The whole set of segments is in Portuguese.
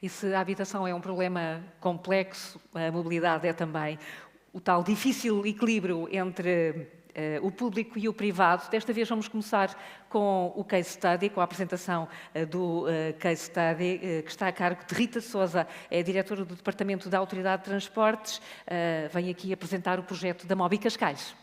E se a habitação é um problema complexo, a mobilidade é também. O tal difícil equilíbrio entre o público e o privado. Desta vez vamos começar com o case study, com a apresentação do case study, que está a cargo de Rita Sousa, é diretora do Departamento da Autoridade de Transportes, vem aqui apresentar o projeto da Mobi Cascais.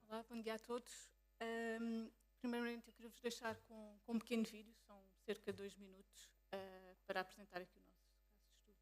Olá, bom dia a todos. Primeiramente, eu queria vos deixar com um pequeno vídeo, são cerca de 2 minutos, para apresentar aqui o nosso caso de estudo.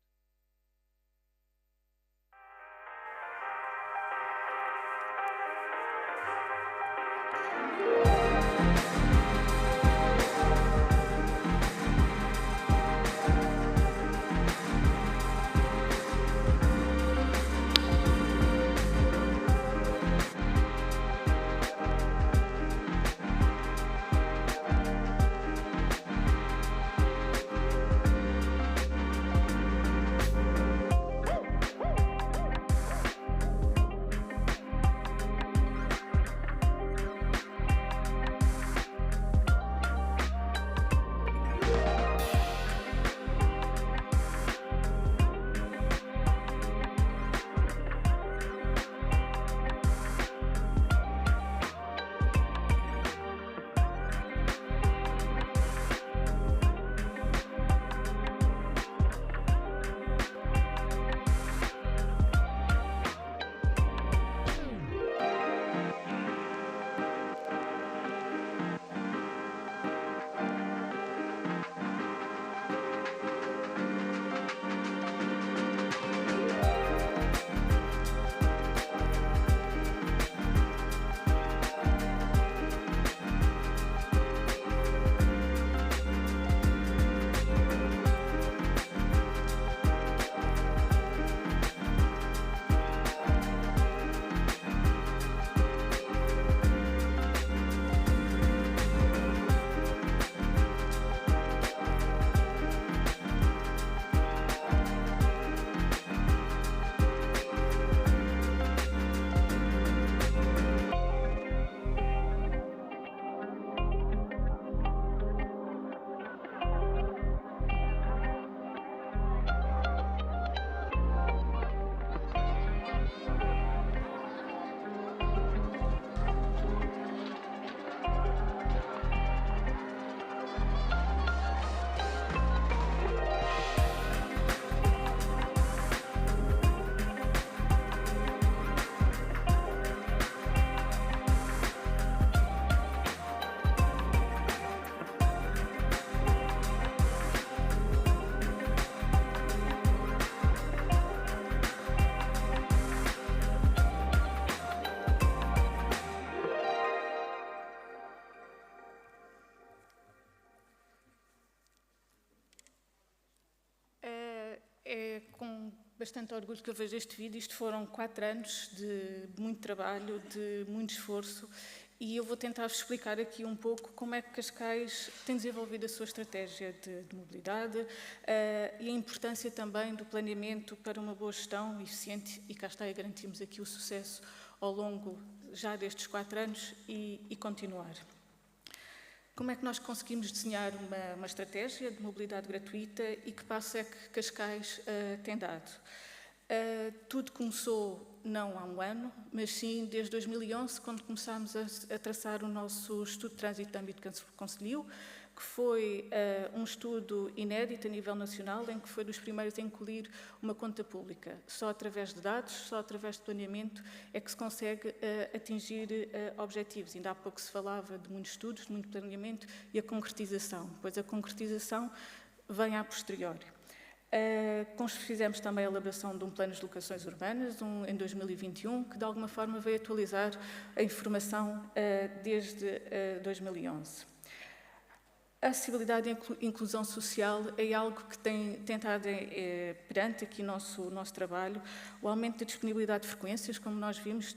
É com bastante orgulho que eu vejo este vídeo. Isto foram 4 anos de muito trabalho, de muito esforço, e eu vou tentar-vos explicar aqui um pouco como é que Cascais tem desenvolvido a sua estratégia de mobilidade e a importância também do planeamento para uma boa gestão eficiente, e cá está, e garantimos aqui o sucesso ao longo já destes 4 anos e continuar. Como é que nós conseguimos desenhar uma estratégia de mobilidade gratuita e que passo é que Cascais tem dado? Tudo começou não há um ano, mas sim desde 2011, quando começámos a traçar o nosso estudo de trânsito de âmbito concelhio, que foi um estudo inédito a nível nacional, em que foi dos primeiros a incluir uma conta pública. Só através de dados, só através de planeamento é que se consegue atingir objetivos. Ainda há pouco se falava de muitos estudos, de muito planeamento e a concretização, pois a concretização vem a posteriori. Fizemos também a elaboração de um plano de locações urbanas em 2021, que de alguma forma veio atualizar a informação desde 2011. A acessibilidade e a inclusão social é algo que tem estado perante aqui o nosso trabalho. O aumento da disponibilidade de frequências, como nós vimos,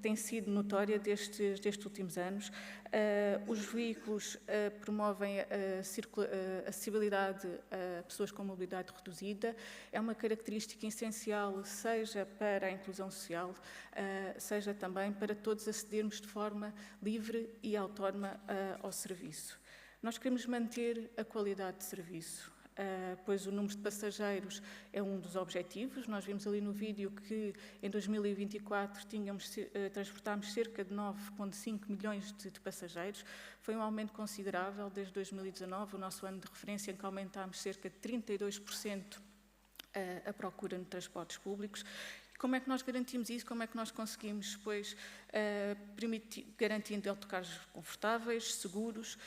tem sido notória destes últimos anos. Os veículos promovem a acessibilidade a pessoas com mobilidade reduzida. É uma característica essencial, seja para a inclusão social, seja também para todos acedermos de forma livre e autónoma ao serviço. Nós queremos manter a qualidade de serviço, pois o número de passageiros é um dos objetivos. Nós vimos ali no vídeo que em 2024 transportámos cerca de 9,5 milhões de passageiros. Foi um aumento considerável desde 2019, o nosso ano de referência, em que aumentámos cerca de 32% a procura nos transportes públicos. Como é que nós garantimos isso? Como é que nós conseguimos, depois, garantindo autocarros confortáveis, seguros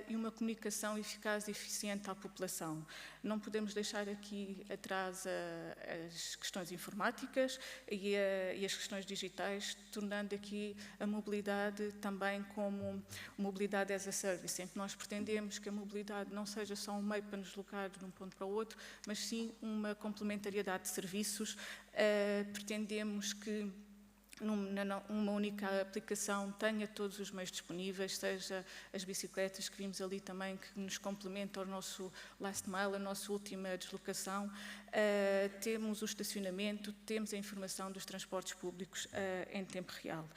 e uma comunicação eficaz e eficiente à população? Não podemos deixar aqui atrás as questões informáticas e as questões digitais, tornando aqui a mobilidade também como mobilidade as a service, em que nós pretendemos que a mobilidade não seja só um meio para nos deslocar de um ponto para o outro, mas sim uma complementariedade de serviços. Pretendemos que uma única aplicação tenha todos os meios disponíveis, seja as bicicletas que vimos ali também, que nos complementam ao nosso last mile, a nossa última deslocação. Temos o estacionamento, temos a informação dos transportes públicos em tempo real.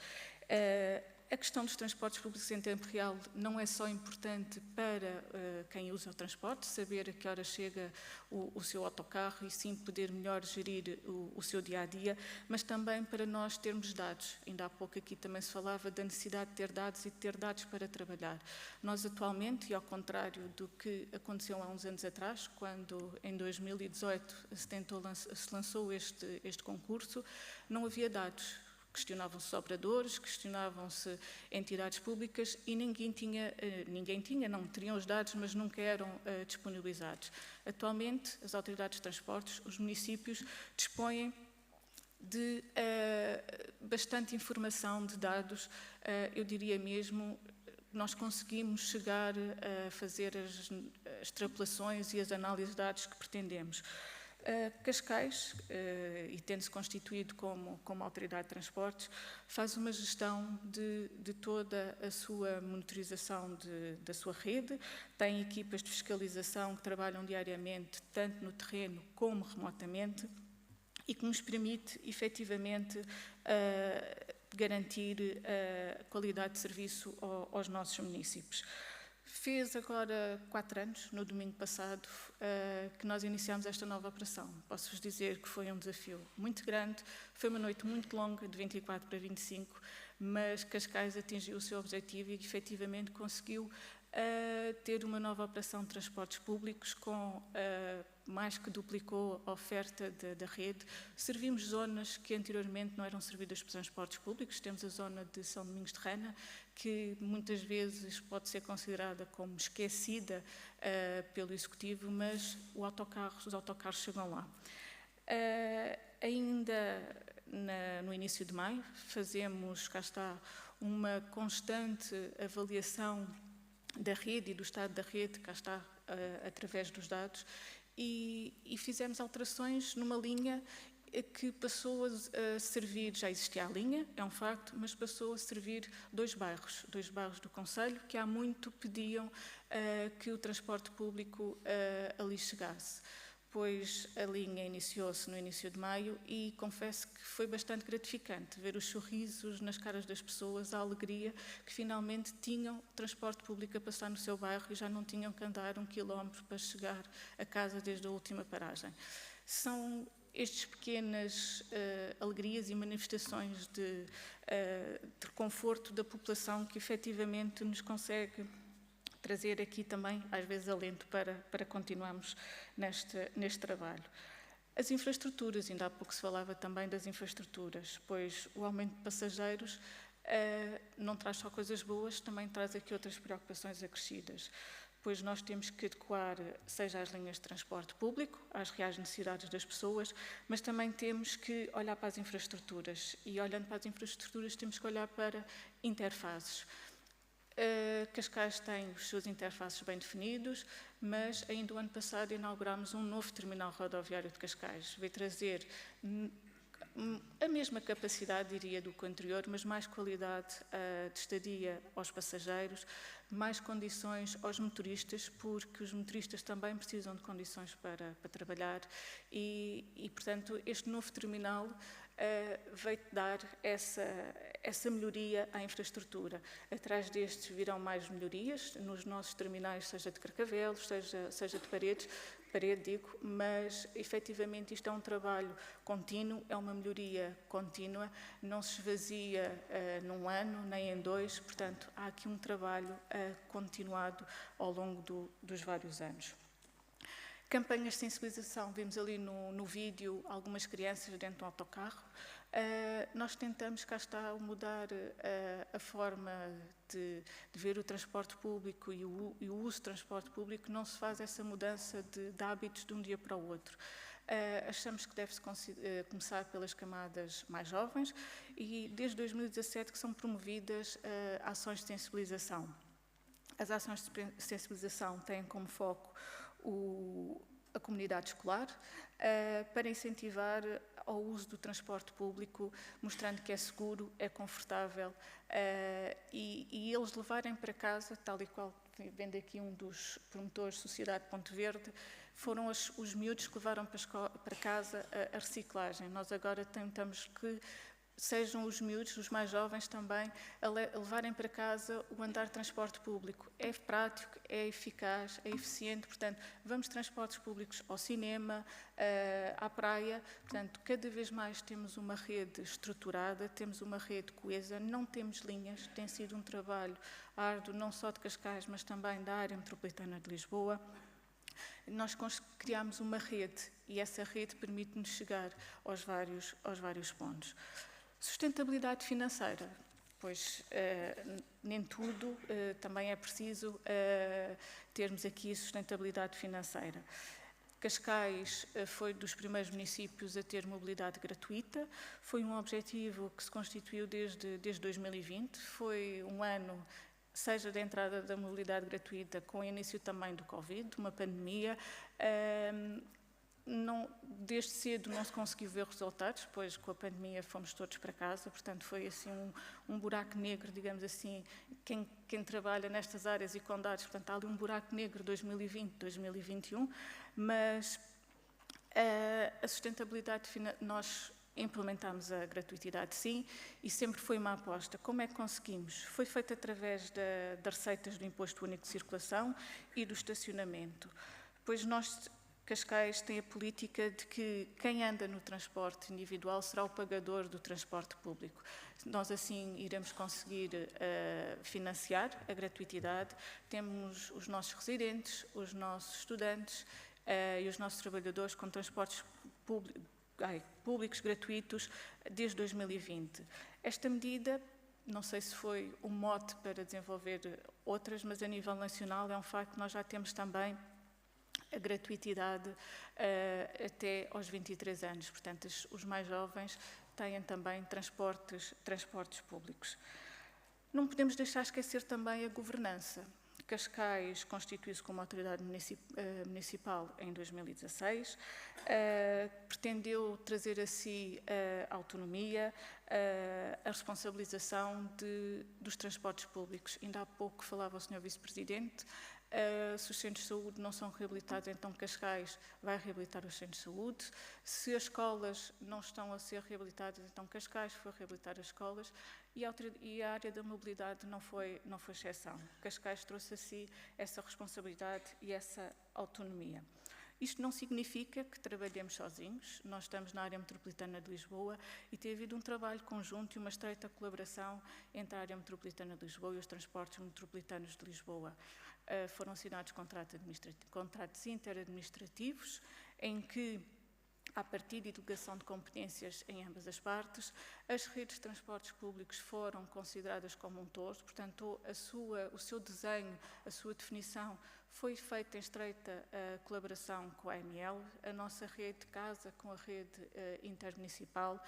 A questão dos transportes públicos em tempo real não é só importante para quem usa o transporte, saber a que hora chega o seu autocarro e sim poder melhor gerir o seu dia-a-dia, mas também para nós termos dados. Ainda há pouco aqui também se falava da necessidade de ter dados e de ter dados para trabalhar. Nós atualmente, e ao contrário do que aconteceu há uns anos atrás, quando em 2018 se lançou este concurso, não havia dados. Questionavam-se operadores, questionavam-se entidades públicas e ninguém tinha, não teriam os dados, mas nunca eram disponibilizados. Atualmente, as autoridades de transportes, os municípios, dispõem de bastante informação, de dados, eu diria mesmo, nós conseguimos chegar a fazer as extrapolações e as análises de dados que pretendemos. Cascais, e tendo-se constituído como autoridade de transportes, faz uma gestão de toda a sua monitorização da sua rede, tem equipas de fiscalização que trabalham diariamente, tanto no terreno como remotamente, e que nos permite, efetivamente, garantir a qualidade de serviço aos nossos municípios. Fez agora 4 anos, no domingo passado, que nós iniciámos esta nova operação. Posso-vos dizer que foi um desafio muito grande, foi uma noite muito longa, de 24 para 25, mas Cascais atingiu o seu objetivo e efetivamente conseguiu ter uma nova operação de transportes públicos com mais que duplicou a oferta da rede. Servimos zonas que anteriormente não eram servidas por transportes públicos. Temos a zona de São Domingos de Rana, que muitas vezes pode ser considerada como esquecida pelo Executivo, mas os autocarros chegam lá. Ainda no início de maio, fazemos, cá está, uma constante avaliação da rede e do estado da rede, cá está, através dos dados, e fizemos alterações numa linha que passou a servir, já existia a linha, é um facto, mas passou a servir dois bairros do concelho, que há muito pediam que o transporte público ali chegasse. Pois a linha iniciou-se no início de maio e confesso que foi bastante gratificante ver os sorrisos nas caras das pessoas, a alegria que finalmente tinham transporte público a passar no seu bairro e já não tinham que andar 1 quilómetro para chegar a casa desde a última paragem. São estas pequenas alegrias e manifestações de conforto da população que efetivamente nos consegue trazer aqui também, às vezes, alento para continuarmos neste trabalho. As infraestruturas, ainda há pouco se falava também das infraestruturas, pois o aumento de passageiros não traz só coisas boas, também traz aqui outras preocupações acrescidas, pois nós temos que adequar, seja as linhas de transporte público, às reais necessidades das pessoas, mas também temos que olhar para as infraestruturas, e olhando para as infraestruturas temos que olhar para interfaces. Cascais tem os seus interfaces bem definidos, mas ainda o ano passado inaugurámos um novo terminal rodoviário de Cascais. Veio trazer a mesma capacidade, diria, do que o anterior, mas mais qualidade de estadia aos passageiros, mais condições aos motoristas, porque os motoristas também precisam de condições para trabalhar e, portanto, este novo terminal veio dar essa melhoria à infraestrutura. Atrás destes virão mais melhorias nos nossos terminais, seja de Carcavelos, seja de parede digo, mas efetivamente isto é um trabalho contínuo, é uma melhoria contínua, não se esvazia num ano, nem em dois, portanto há aqui um trabalho continuado ao longo dos vários anos. Campanhas de sensibilização, vimos ali no vídeo algumas crianças dentro do autocarro. Nós tentamos, cá está, mudar a forma de ver o transporte público e o uso do transporte público. Não se faz essa mudança de hábitos de um dia para o outro. Achamos que deve-se começar pelas camadas mais jovens e desde 2017 que são promovidas ações de sensibilização. As ações de sensibilização têm como foco a comunidade escolar para incentivar ao uso do transporte público, mostrando que é seguro, é confortável e eles levarem para casa, tal e qual vendo aqui um dos promotores Sociedade Ponte Verde, foram os miúdos que levaram para casa a reciclagem. Nós agora tentamos que sejam os miúdos, os mais jovens também, a levarem para casa o andar de transporte público. É prático, é eficaz, é eficiente, portanto, vamos de transportes públicos ao cinema, à praia, portanto, cada vez mais temos uma rede estruturada, temos uma rede coesa, não temos linhas, tem sido um trabalho árduo, não só de Cascais, mas também da área metropolitana de Lisboa. Nós criámos uma rede e essa rede permite-nos chegar aos vários pontos. Sustentabilidade financeira, pois nem tudo, também é preciso termos aqui sustentabilidade financeira. Cascais foi dos primeiros municípios a ter mobilidade gratuita, foi um objetivo que se constituiu desde 2020, foi um ano, seja da entrada da mobilidade gratuita, com o início também do Covid, uma pandemia. Desde cedo não se conseguiu ver resultados, pois com a pandemia fomos todos para casa, portanto foi assim um buraco negro, digamos assim, quem trabalha nestas áreas e com dados, portanto há ali um buraco negro 2020, 2021, mas a sustentabilidade, nós implementámos a gratuitidade sim, e sempre foi uma aposta. Como é que conseguimos? Foi feito através das receitas do Imposto Único de Circulação e do estacionamento, pois nós Cascais tem a política de que quem anda no transporte individual será o pagador do transporte público. Nós assim iremos conseguir financiar a gratuitidade. Temos os nossos residentes, os nossos estudantes e os nossos trabalhadores com transportes públicos gratuitos desde 2020. Esta medida, não sei se foi um mote para desenvolver outras, mas a nível nacional é um facto que nós já temos também a gratuitidade até aos 23 anos. Portanto, os mais jovens têm também transportes públicos. Não podemos deixar esquecer também a governança. Cascais constituiu-se como autoridade municipal em 2016, pretendeu trazer a si a autonomia, a responsabilização dos transportes públicos. Ainda há pouco falava o Sr. Vice-Presidente. Se os centros de saúde não são reabilitados, então Cascais vai reabilitar os centros de saúde. Se as escolas não estão a ser reabilitadas, então Cascais foi reabilitar as escolas e a área da mobilidade não foi exceção. Cascais trouxe a si essa responsabilidade e essa autonomia. Isto não significa que trabalhemos sozinhos. Nós estamos na área metropolitana de Lisboa e tem havido um trabalho conjunto e uma estreita colaboração entre a área metropolitana de Lisboa e os transportes metropolitanos de Lisboa. Foram assinados contratos interadministrativos em que a partir de delegação de competências em ambas as partes. As redes de transportes públicos foram consideradas como um todo, portanto, o seu desenho, a sua definição foi feita em estreita colaboração com a AML, a nossa rede de casa com a rede intermunicipal.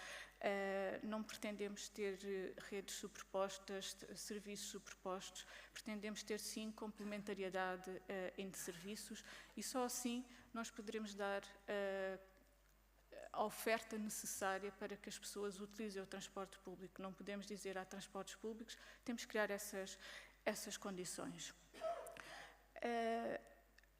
Não pretendemos ter redes superpostas, serviços superpostos, pretendemos ter sim complementariedade entre serviços e só assim nós poderemos dar a oferta necessária para que as pessoas utilizem o transporte público. Não podemos dizer há transportes públicos, temos que criar essas condições.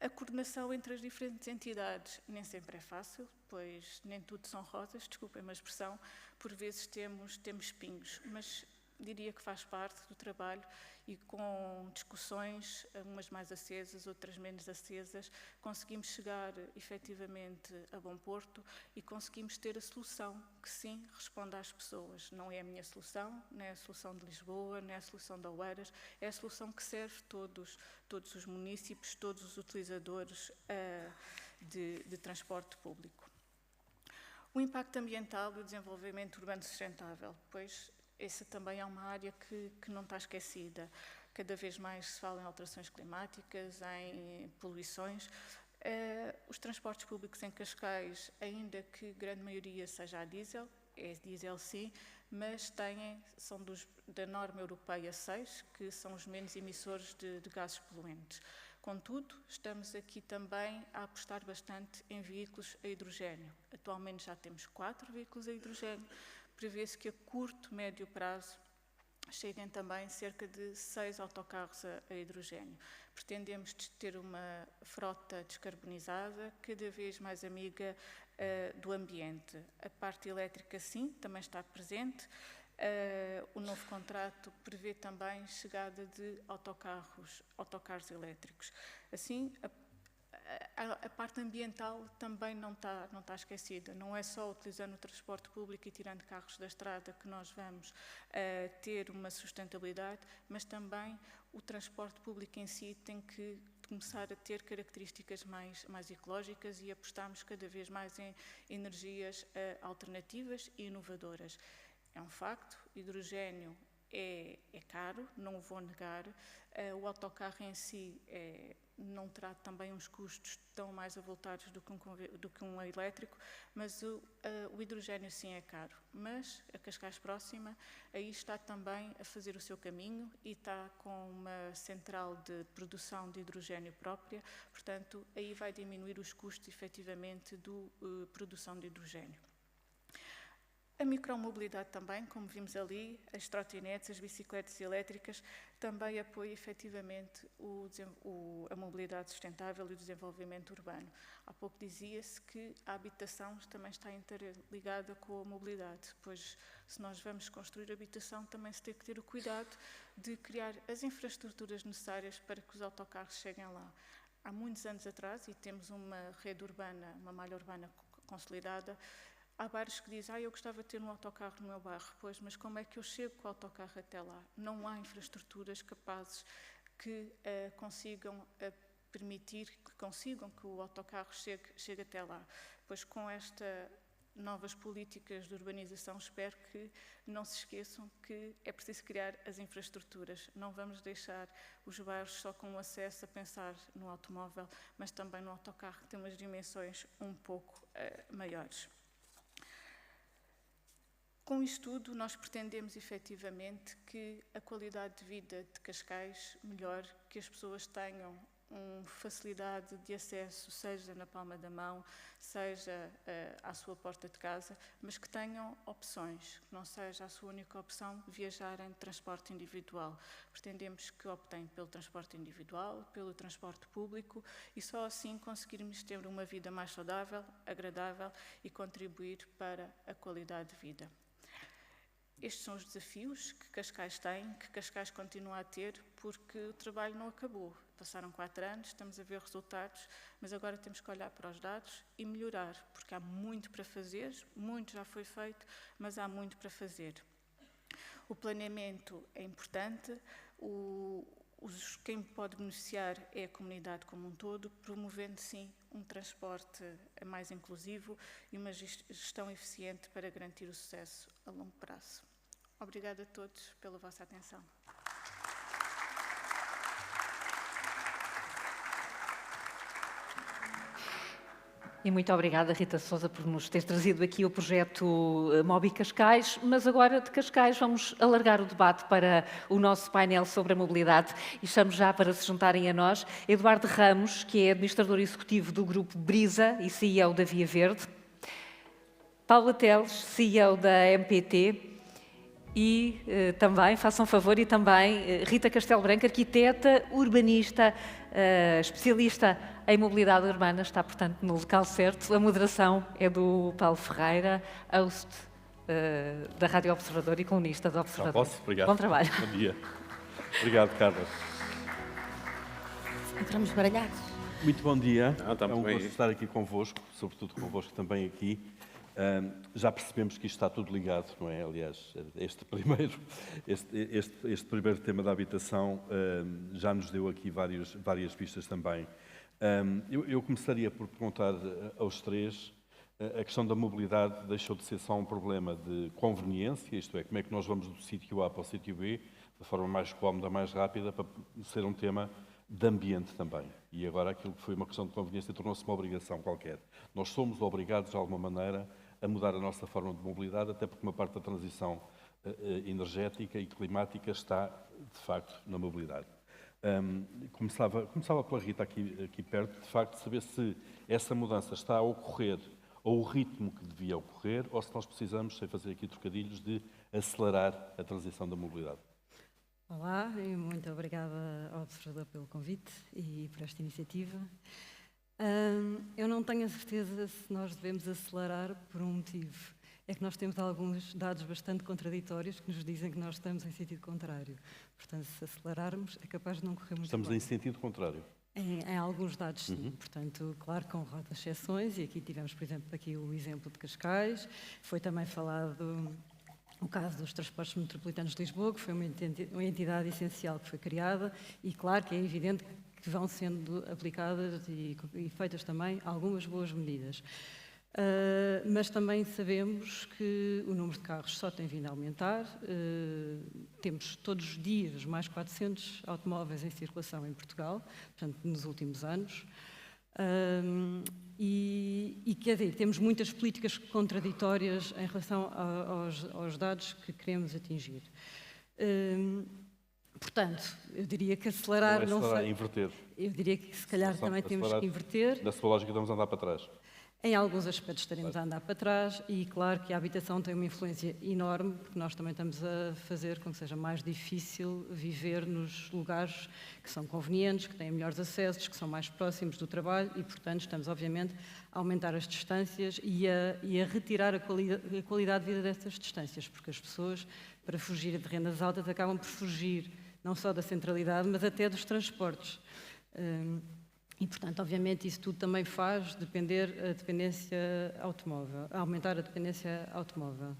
A coordenação entre as diferentes entidades nem sempre é fácil, pois nem tudo são rosas, desculpem-me a expressão, por vezes temos espinhos, mas diria que faz parte do trabalho e com discussões, umas mais acesas, outras menos acesas, conseguimos chegar efetivamente a bom porto e conseguimos ter a solução que sim responda às pessoas. Não é a minha solução, não é a solução de Lisboa, não é a solução de Oeiras, é a solução que serve todos os municípios, todos os utilizadores de transporte público. O impacto ambiental e o desenvolvimento urbano sustentável, pois essa também é uma área que não está esquecida. Cada vez mais se fala em alterações climáticas, em poluições. Os transportes públicos em Cascais, ainda que grande maioria seja a diesel, é diesel sim, mas são da norma europeia 6, que são os menos emissores de gases poluentes. Contudo, estamos aqui também a apostar bastante em veículos a hidrogénio. Atualmente já temos 4 veículos a hidrogénio. Prevê-se que a curto, médio prazo cheguem também cerca de 6 autocarros a hidrogénio. Pretendemos ter uma frota descarbonizada, cada vez mais amiga do ambiente. A parte elétrica, sim, também está presente. O novo contrato prevê também chegada de autocarros elétricos. Assim, a parte ambiental também não está esquecida. Não é só utilizando o transporte público e tirando carros da estrada que nós vamos ter uma sustentabilidade, mas também o transporte público em si tem que começar a ter características mais ecológicas e apostarmos cada vez mais em energias alternativas e inovadoras. É um facto, hidrogénio é caro, não o vou negar. O autocarro em si não terá também uns custos tão mais avultados do que um elétrico, mas o hidrogénio sim é caro. Mas a Cascais Próxima aí está também a fazer o seu caminho e está com uma central de produção de hidrogénio própria, portanto aí vai diminuir os custos efetivamente da produção de hidrogénio. A micromobilidade também, como vimos ali, as trotinetes, as bicicletas elétricas, também apoia efetivamente a mobilidade sustentável e o desenvolvimento urbano. Há pouco dizia-se que a habitação também está interligada com a mobilidade, pois se nós vamos construir habitação também se tem que ter o cuidado de criar as infraestruturas necessárias para que os autocarros cheguem lá. Há muitos anos atrás, e temos uma rede urbana, uma malha urbana consolidada, há bairros que dizem, eu gostava de ter um autocarro no meu bairro, pois, mas como é que eu chego com o autocarro até lá? Não há infraestruturas capazes que consigam permitir, que o autocarro chegue até lá. Pois com estas novas políticas de urbanização, espero que não se esqueçam que é preciso criar as infraestruturas. Não vamos deixar os bairros só com o acesso a pensar no automóvel, mas também no autocarro, que tem umas dimensões um pouco maiores. Com isto tudo, nós pretendemos efetivamente que a qualidade de vida de Cascais melhore, que as pessoas tenham facilidade de acesso, seja na palma da mão, seja à sua porta de casa, mas que tenham opções, que não seja a sua única opção viajar em transporte individual. Pretendemos que optem pelo transporte individual, pelo transporte público e só assim conseguirmos ter uma vida mais saudável, agradável e contribuir para a qualidade de vida. Estes são os desafios que Cascais tem, que Cascais continua a ter, porque o trabalho não acabou. Passaram 4 anos, estamos a ver resultados, mas agora temos que olhar para os dados e melhorar, porque há muito para fazer, muito já foi feito, mas há muito para fazer. O planeamento é importante, quem pode beneficiar é a comunidade como um todo, promovendo, sim, um transporte mais inclusivo e uma gestão eficiente para garantir o sucesso a longo prazo. Obrigada a todos pela vossa atenção. E muito obrigada, Rita Sousa, por nos ter trazido aqui o projeto Mobi Cascais, mas agora de Cascais vamos alargar o debate para o nosso painel sobre a mobilidade e estamos já para se juntarem a nós Eduardo Ramos, que é administrador executivo do grupo Brisa e CEO da Via Verde, Paula Teles, CEO da MPT, e também, façam favor, e também Rita Castelo Branco, arquiteta, urbanista, especialista em mobilidade urbana, está, portanto, no local certo. A moderação é do Paulo Ferreira, host da Rádio Observador e colunista do Observador. Já posso? Obrigado. Bom trabalho. Bom dia. Obrigado, Carla. Entramos baralhados. Muito bom dia. É um gosto de estar aqui convosco, sobretudo convosco também aqui. Já percebemos que isto está tudo ligado, não é? Aliás, este primeiro tema da habitação já nos deu aqui várias pistas também. Eu começaria por perguntar aos três, a questão da mobilidade deixou de ser só um problema de conveniência, isto é, como é que nós vamos do sítio A para o sítio B, da forma mais cómoda, mais rápida, para ser um tema de ambiente também. E agora aquilo que foi uma questão de conveniência tornou-se uma obrigação qualquer. Nós somos obrigados, de alguma maneira, a mudar a nossa forma de mobilidade, até porque uma parte da transição energética e climática está, de facto, na mobilidade. Começava pela Rita aqui perto, de facto, saber se essa mudança está a ocorrer ao ritmo que devia ocorrer ou se nós precisamos, sem fazer aqui trocadilhos, de acelerar a transição da mobilidade. Olá, e muito obrigada ao Observador pelo convite e por esta iniciativa. Eu não tenho a certeza se nós devemos acelerar por um motivo. É que nós temos alguns dados bastante contraditórios que nos dizem que nós estamos em sentido contrário. Portanto, se acelerarmos, é capaz de não correr muito Estamos bem. em sentido contrário. Em alguns dados, sim. Portanto, claro, com rotas exceções, e aqui tivemos, por exemplo, aqui o exemplo de Cascais, foi também falado o caso dos transportes metropolitanos de Lisboa, que foi uma entidade essencial que foi criada, e claro que é evidente que vão sendo aplicadas e feitas também algumas boas medidas. Mas também sabemos que o número de carros só tem vindo a aumentar. Temos todos os dias mais 400 automóveis em circulação em Portugal, portanto, nos últimos anos. Quer dizer, temos muitas políticas contraditórias em relação aos dados que queremos atingir. Portanto, eu diria que acelerar... Não é acelerar, é inverter. Eu diria que se calhar também temos que inverter. Da sua lógica, vamos andar para trás. Em alguns aspectos estaremos a andar para trás e, claro, que a habitação tem uma influência enorme, porque nós também estamos a fazer com que seja mais difícil viver nos lugares que são convenientes, que têm melhores acessos, que são mais próximos do trabalho e, portanto, estamos, obviamente, a aumentar as distâncias e a retirar a qualidade de vida dessas distâncias, porque as pessoas, para fugir de rendas altas, acabam por fugir não só da centralidade, mas até dos transportes. E, portanto, obviamente, isso tudo também faz aumentar a dependência automóvel.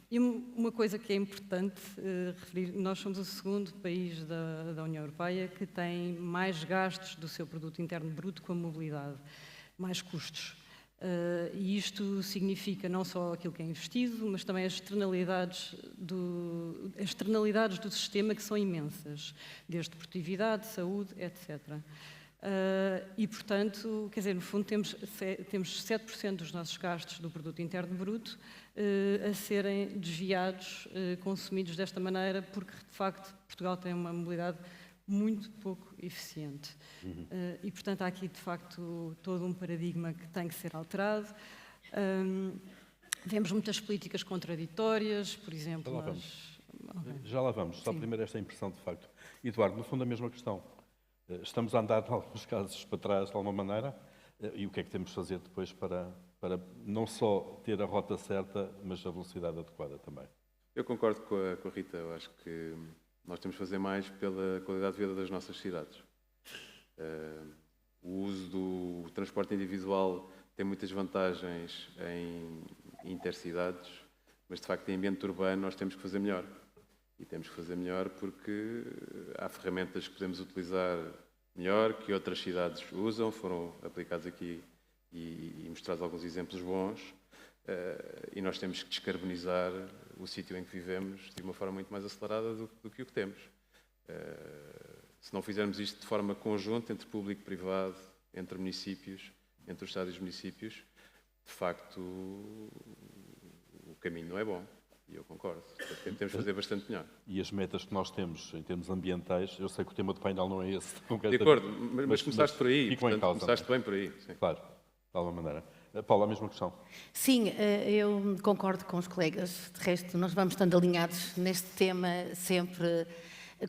E uma coisa que é importante referir, nós somos o segundo país da União Europeia que tem mais gastos do seu produto interno bruto com a mobilidade, mais custos. E isto significa não só aquilo que é investido, mas também as externalidades do sistema, que são imensas, desde produtividade, saúde, etc. E, portanto, quer dizer, no fundo, temos 7% dos nossos gastos do produto interno bruto a serem desviados, consumidos desta maneira, porque, de facto, Portugal tem uma mobilidade muito pouco eficiente. E, portanto, há aqui, de facto, todo um paradigma que tem que ser alterado. Vemos muitas políticas contraditórias, por exemplo... Já lá vamos. Só primeiro esta impressão, de facto. Eduardo, no fundo, a mesma questão. Estamos a andar, em alguns casos, para trás, de alguma maneira, e o que é que temos de fazer depois para não só ter a rota certa, mas a velocidade adequada também? Eu concordo com a Rita. Eu acho que nós temos de fazer mais pela qualidade de vida das nossas cidades. O uso do transporte individual tem muitas vantagens em intercidades, mas, de facto, em ambiente urbano nós temos que fazer melhor. E temos que fazer melhor porque há ferramentas que podemos utilizar melhor, que outras cidades usam, foram aplicados aqui e mostrados alguns exemplos bons, e nós temos que descarbonizar o sítio em que vivemos de uma forma muito mais acelerada do que o que temos. Se não fizermos isto de forma conjunta, entre público e privado, entre municípios, entre os Estados e os municípios, de facto, o caminho não é bom. E eu concordo. Temos de fazer bastante melhor. E as metas que nós temos em termos ambientais, eu sei que o tema do painel não é esse. De acordo, mas começaste por aí. Ficam em causa. Começaste bem por aí. Sim. Claro, de alguma maneira. Paula, a mesma questão. Sim, eu concordo com os colegas. De resto, nós vamos estando alinhados neste tema sempre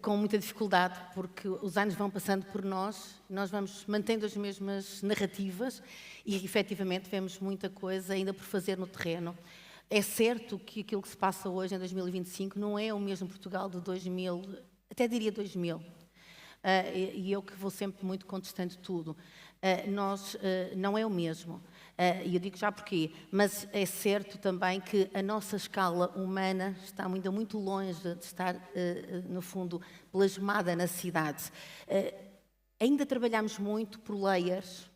com muita dificuldade, porque os anos vão passando por nós vamos mantendo as mesmas narrativas e, efetivamente, vemos muita coisa ainda por fazer no terreno. É certo que aquilo que se passa hoje, em 2025, não é o mesmo Portugal de 2000, até diria 2000. E eu que vou sempre muito contestando tudo. Não é o mesmo. E eu digo já porquê. Mas é certo também que a nossa escala humana está ainda muito longe de estar, no fundo, plasmada na cidade. Ainda trabalhamos muito por layers.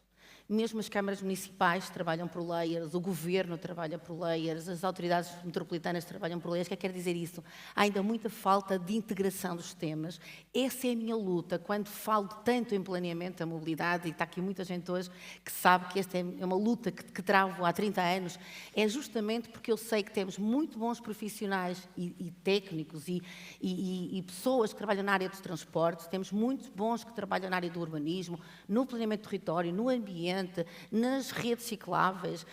Mesmo as câmaras municipais trabalham por layers, o governo trabalha por layers, as autoridades metropolitanas trabalham por layers. O que é que quer dizer isso? Há ainda muita falta de integração dos temas. Essa é a minha luta. Quando falo tanto em planeamento da mobilidade, e está aqui muita gente hoje que sabe que esta é uma luta que travo há 30 anos, é justamente porque eu sei que temos muito bons profissionais e técnicos e pessoas que trabalham na área dos transportes, temos muitos bons que trabalham na área do urbanismo, no planeamento do território, no ambiente, nas redes cicláveis,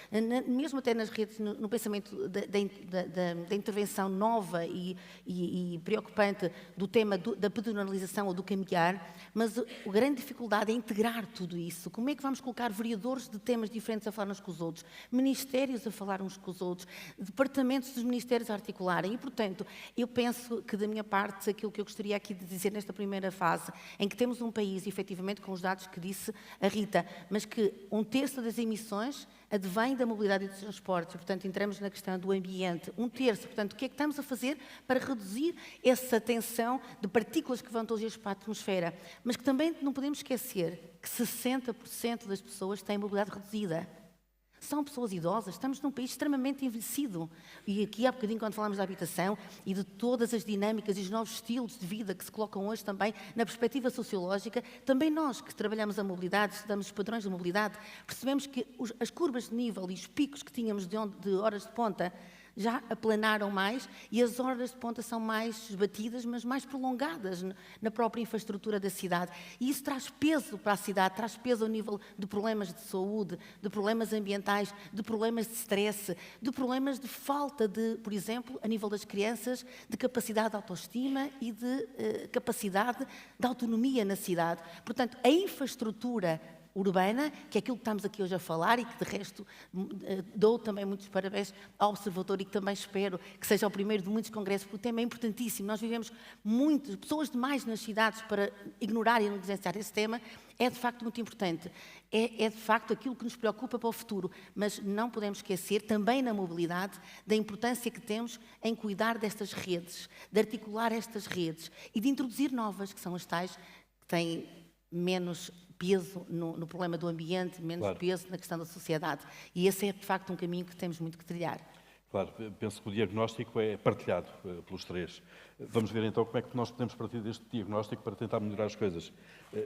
mesmo até nas redes, no pensamento da intervenção nova e preocupante do tema da pedonalização ou do caminhar, mas a grande dificuldade é integrar tudo isso. Como é que vamos colocar vereadores de temas diferentes a falar uns com os outros, ministérios a falar uns com os outros, departamentos dos ministérios a articularem? E, portanto, eu penso que, da minha parte, aquilo que eu gostaria aqui de dizer nesta primeira fase, em que temos um país, efetivamente, com os dados que disse a Rita, mas que 1/3 das emissões advém da mobilidade e dos transportes. Portanto, entramos na questão do ambiente. 1/3. Portanto, o que é que estamos a fazer para reduzir essa tensão de partículas que vão todos os dias para a atmosfera? Mas que também não podemos esquecer que 60% das pessoas têm mobilidade reduzida. São pessoas idosas, estamos num país extremamente envelhecido. E aqui, há bocadinho, quando falámos da habitação e de todas as dinâmicas e os novos estilos de vida que se colocam hoje também na perspectiva sociológica, também nós que trabalhamos a mobilidade, estudamos os padrões de mobilidade, percebemos que as curvas de nível e os picos que tínhamos de horas de ponta já aplanaram mais e as horas de ponta são mais esbatidas, mas mais prolongadas na própria infraestrutura da cidade. E isso traz peso para a cidade, traz peso ao nível de problemas de saúde, de problemas ambientais, de problemas de stress, de problemas de falta de, por exemplo, a nível das crianças, de capacidade de autoestima e de capacidade de autonomia na cidade. Portanto, a infraestrutura urbana, que é aquilo que estamos aqui hoje a falar e que, de resto, dou também muitos parabéns ao Observatório e que também espero que seja o primeiro de muitos congressos, porque o tema é importantíssimo. Nós vivemos muitas pessoas demais nas cidades para ignorar e negligenciar esse tema. É, de facto, muito importante. É, de facto, aquilo que nos preocupa para o futuro. Mas não podemos esquecer, também na mobilidade, da importância que temos em cuidar destas redes, de articular estas redes e de introduzir novas, que são as tais que têm menos peso no problema do ambiente, menos claro. Peso na questão da sociedade. E esse é, de facto, um caminho que temos muito que trilhar. Claro, penso que o diagnóstico é partilhado pelos três. Vamos ver, então, como é que nós podemos partir deste diagnóstico para tentar melhorar as coisas.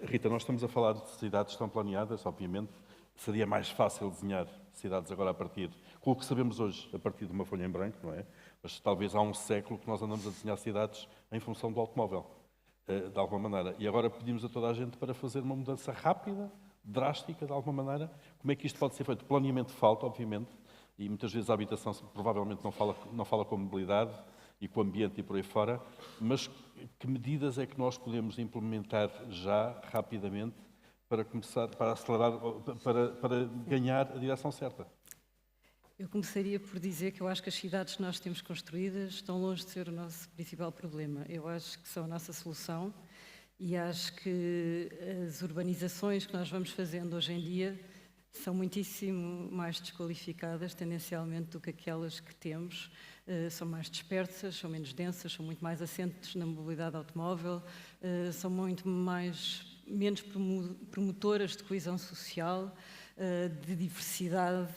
Rita, nós estamos a falar de cidades que estão planeadas, obviamente. Seria mais fácil desenhar cidades agora a partir, com o que sabemos hoje, a partir de uma folha em branco, não é? Mas talvez há um século que nós andamos a desenhar cidades em função do automóvel. De alguma maneira. E agora pedimos a toda a gente para fazer uma mudança rápida, drástica, de alguma maneira. Como é que isto pode ser feito? Planeamento falta, obviamente, e muitas vezes a habitação provavelmente não fala com a mobilidade e com o ambiente e por aí fora, mas que medidas é que nós podemos implementar já, rapidamente, para começar, para acelerar, para ganhar a direção certa? Eu começaria por dizer que eu acho que as cidades que nós temos construídas estão longe de ser o nosso principal problema. Eu acho que são a nossa solução e acho que as urbanizações que nós vamos fazendo hoje em dia são muitíssimo mais desqualificadas, tendencialmente, do que aquelas que temos. São mais dispersas, são menos densas, são muito mais assentes na mobilidade automóvel, são muito mais menos promotoras de coesão social, de diversidade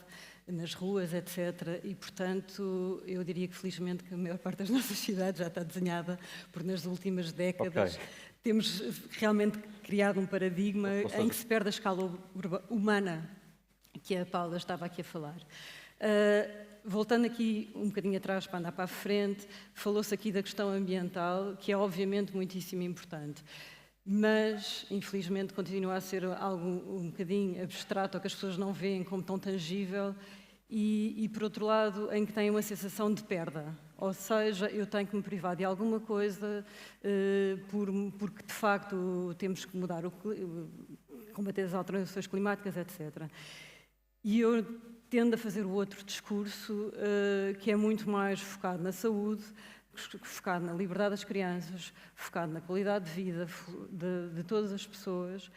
nas ruas, etc. E, portanto, eu diria que, felizmente, que a maior parte das nossas cidades já está desenhada, porque nas últimas décadas temos realmente criado um paradigma em que se perde a escala humana que a Paula estava aqui a falar. Voltando aqui um bocadinho atrás para andar para a frente, falou-se aqui da questão ambiental, que é obviamente muitíssimo importante, mas infelizmente continua a ser algo um bocadinho abstrato, ou que as pessoas não veem como tão tangível, e por outro lado, em que têm uma sensação de perda. Ou seja, eu tenho que me privar de alguma coisa porque de facto temos que mudar, combater as alterações climáticas, etc. E eu tendo a fazer o outro discurso, que é muito mais focado na saúde, focado na liberdade das crianças, focado na qualidade de vida de todas as pessoas,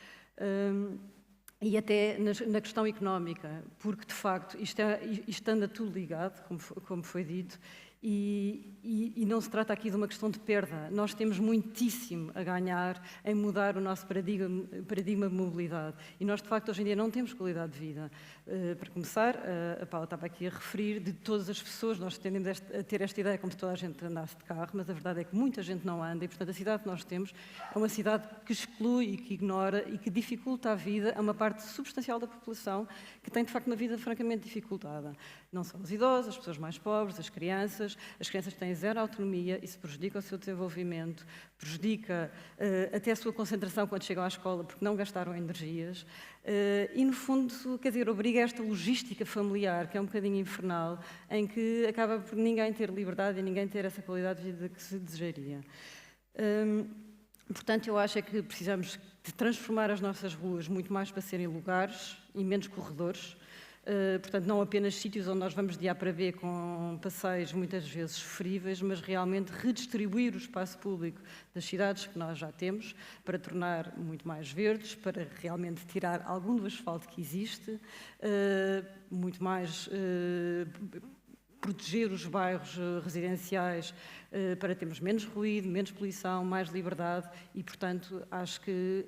e até na questão económica, porque, de facto, isto anda tudo ligado, como foi dito, e não se trata aqui de uma questão de perda. Nós temos muitíssimo a ganhar em mudar o nosso paradigma de mobilidade. E nós, de facto, hoje em dia não temos qualidade de vida. Para começar, a Paula estava aqui a referir de todas as pessoas, nós tendemos a ter esta ideia como se toda a gente andasse de carro, mas a verdade é que muita gente não anda e, portanto, a cidade que nós temos é uma cidade que exclui e que ignora e que dificulta a vida a uma parte substancial da população que tem, de facto, uma vida francamente dificultada. Não só os idosos, as pessoas mais pobres, as crianças têm zero autonomia, isso prejudica o seu desenvolvimento, prejudica até a sua concentração quando chegam à escola, porque não gastaram energias, e, no fundo, quer dizer, obriga esta logística familiar, que é um bocadinho infernal, em que acaba por ninguém ter liberdade e ninguém ter essa qualidade de vida que se desejaria. Portanto, eu acho é que precisamos de transformar as nossas ruas muito mais para serem lugares e menos corredores. Portanto, não apenas sítios onde nós vamos de A para B com passeios muitas vezes sofríveis, mas realmente redistribuir o espaço público das cidades que nós já temos para tornar muito mais verdes, para realmente tirar algum do asfalto que existe, muito mais proteger os bairros residenciais para termos menos ruído, menos poluição, mais liberdade e, portanto, acho que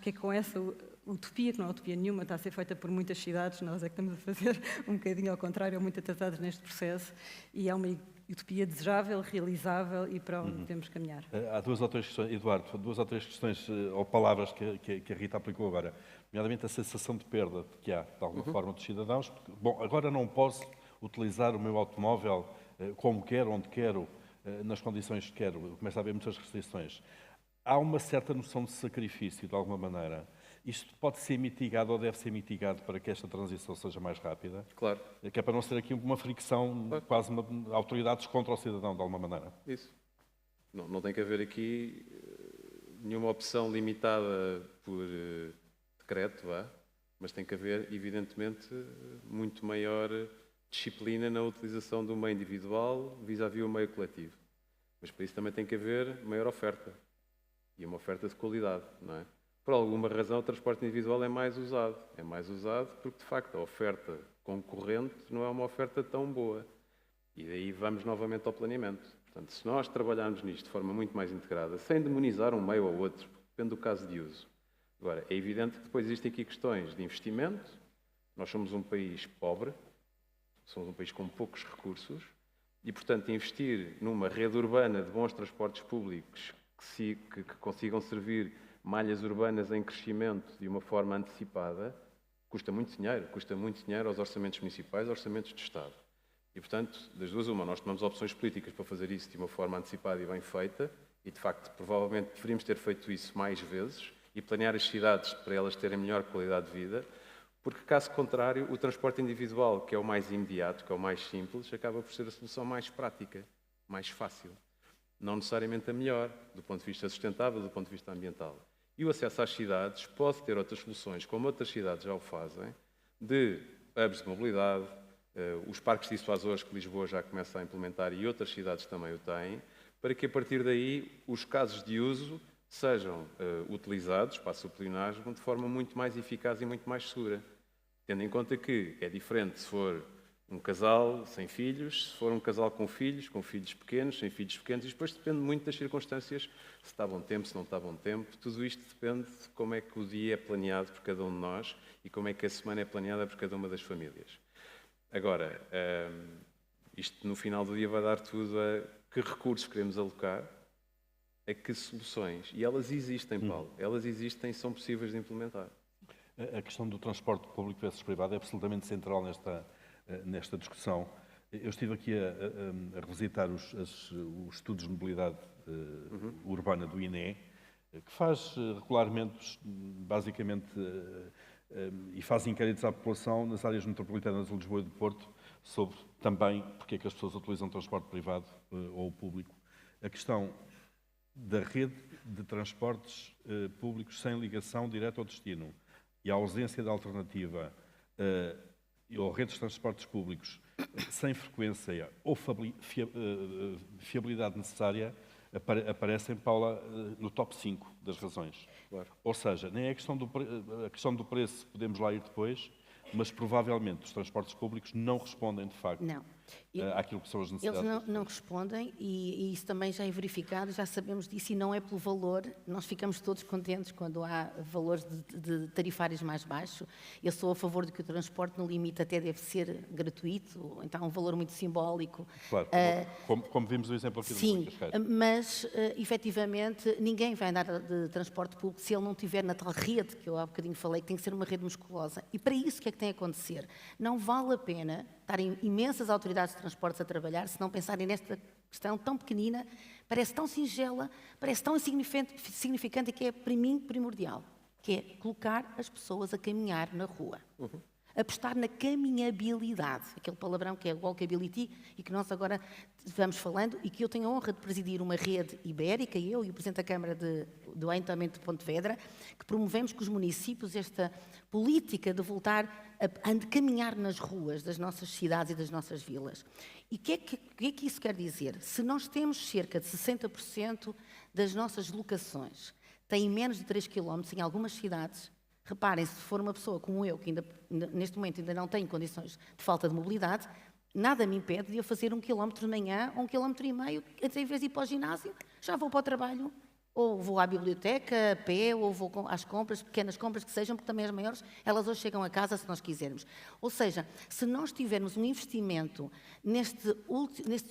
é com essa utopia, que não é utopia nenhuma, está a ser feita por muitas cidades, nós é que estamos a fazer um bocadinho ao contrário, muito atrasados neste processo, e é uma utopia desejável, realizável e para onde temos que caminhar. Há duas ou três questões, Eduardo, ou palavras que a Rita aplicou agora, nomeadamente a sensação de perda que há, de alguma forma, dos cidadãos. Porque, bom, agora não posso utilizar o meu automóvel como quero, onde quero, nas condições que quero. Começa a haver muitas restrições. Há uma certa noção de sacrifício, de alguma maneira. Isto pode ser mitigado ou deve ser mitigado para que esta transição seja mais rápida? Claro. Que é para não ser aqui uma fricção, claro, quase autoridades contra o cidadão, de alguma maneira. Isso. Não tem que haver aqui nenhuma opção limitada por decreto, mas tem que haver, evidentemente, muito maior disciplina na utilização do meio individual vis-à-vis o meio coletivo. Mas para isso também tem que haver maior oferta. E uma oferta de qualidade, não é? Por alguma razão, o transporte individual é mais usado. É mais usado porque, de facto, a oferta concorrente não é uma oferta tão boa. E daí vamos novamente ao planeamento. Portanto, se nós trabalharmos nisto de forma muito mais integrada, sem demonizar um meio ou outro, depende do caso de uso. Agora, é evidente que depois existem aqui questões de investimento. Nós somos um país pobre, somos um país com poucos recursos e, portanto, investir numa rede urbana de bons transportes públicos que consigam servir malhas urbanas em crescimento de uma forma antecipada, custa muito dinheiro aos orçamentos municipais, aos orçamentos de Estado. E, portanto, das duas uma, nós tomamos opções políticas para fazer isso de uma forma antecipada e bem feita, e, de facto, provavelmente deveríamos ter feito isso mais vezes e planear as cidades para elas terem melhor qualidade de vida, porque, caso contrário, o transporte individual, que é o mais imediato, que é o mais simples, acaba por ser a solução mais prática, mais fácil. Não necessariamente a melhor, do ponto de vista sustentável, do ponto de vista ambiental. E o acesso às cidades pode ter outras soluções, como outras cidades já o fazem, de hubs de mobilidade, os parques dissuasores que Lisboa já começa a implementar e outras cidades também o têm, para que a partir daí os casos de uso sejam utilizados para a subplinagem de forma muito mais eficaz e muito mais segura. Tendo em conta que é diferente se for Um casal sem filhos, se for um casal com filhos pequenos, sem filhos pequenos, e depois depende muito das circunstâncias, se está bom tempo, se não está bom tempo, tudo isto depende de como é que o dia é planeado por cada um de nós e como é que a semana é planeada por cada uma das famílias. Agora, isto no final do dia vai dar tudo a que recursos queremos alocar, a que soluções. E elas existem, Paulo, elas existem e são possíveis de implementar. A questão do transporte público versus privado é absolutamente central nesta discussão. Eu estive aqui a revisitar os estudos de mobilidade urbana do INE, que faz regularmente, basicamente, e faz inquéritos à população nas áreas metropolitanas de Lisboa e do Porto, sobre também porque é que as pessoas utilizam transporte privado ou o público. A questão da rede de transportes públicos sem ligação direta ao destino e a ausência de alternativa ou redes de transportes públicos sem frequência ou fiabilidade necessária aparecem, Paula, no top 5 das razões. Claro. Ou seja, nem é a questão do preço, podemos lá ir depois, mas provavelmente os transportes públicos não respondem, de facto, Não. àquilo que são as necessidades. Eles não respondem e isso também já é verificado, já sabemos disso e não é pelo valor. Nós ficamos todos contentes quando há valores de tarifários mais baixos. Eu sou a favor de que o transporte no limite até deve ser gratuito, então um valor muito simbólico. Claro, como vimos o exemplo aqui do Sim, Cascais. mas efetivamente ninguém vai andar de transporte público se ele não tiver na tal rede que eu há bocadinho falei, que tem que ser uma rede musculosa. E para isso o que é que tem a acontecer? Não vale a pena estarem imensas autoridades de transportes a trabalhar se não pensarem nesta questão tão pequenina, parece tão singela, parece tão insignificante e que é para mim primordial, que é colocar as pessoas a caminhar na rua. Apostar na caminhabilidade, aquele palavrão que é walkability e que nós agora vamos falando e que eu tenho a honra de presidir uma rede ibérica, eu e o Presidente da Câmara do Ayuntamiento de Pontevedra, que promovemos com os municípios esta política de voltar a caminhar nas ruas das nossas cidades e das nossas vilas. E o que é que isso quer dizer? Se nós temos cerca de 60% das nossas locações têm menos de 3 km em algumas cidades, reparem, se for uma pessoa como eu, que neste momento ainda não tem condições de falta de mobilidade, nada me impede de eu fazer 1 km de manhã ou 1,5 km, até em vez de ir para o ginásio, já vou para o trabalho, ou vou à biblioteca a pé, ou vou às compras, pequenas compras que sejam, porque também as maiores, elas hoje chegam a casa se nós quisermos. Ou seja, se nós tivermos um investimento nestes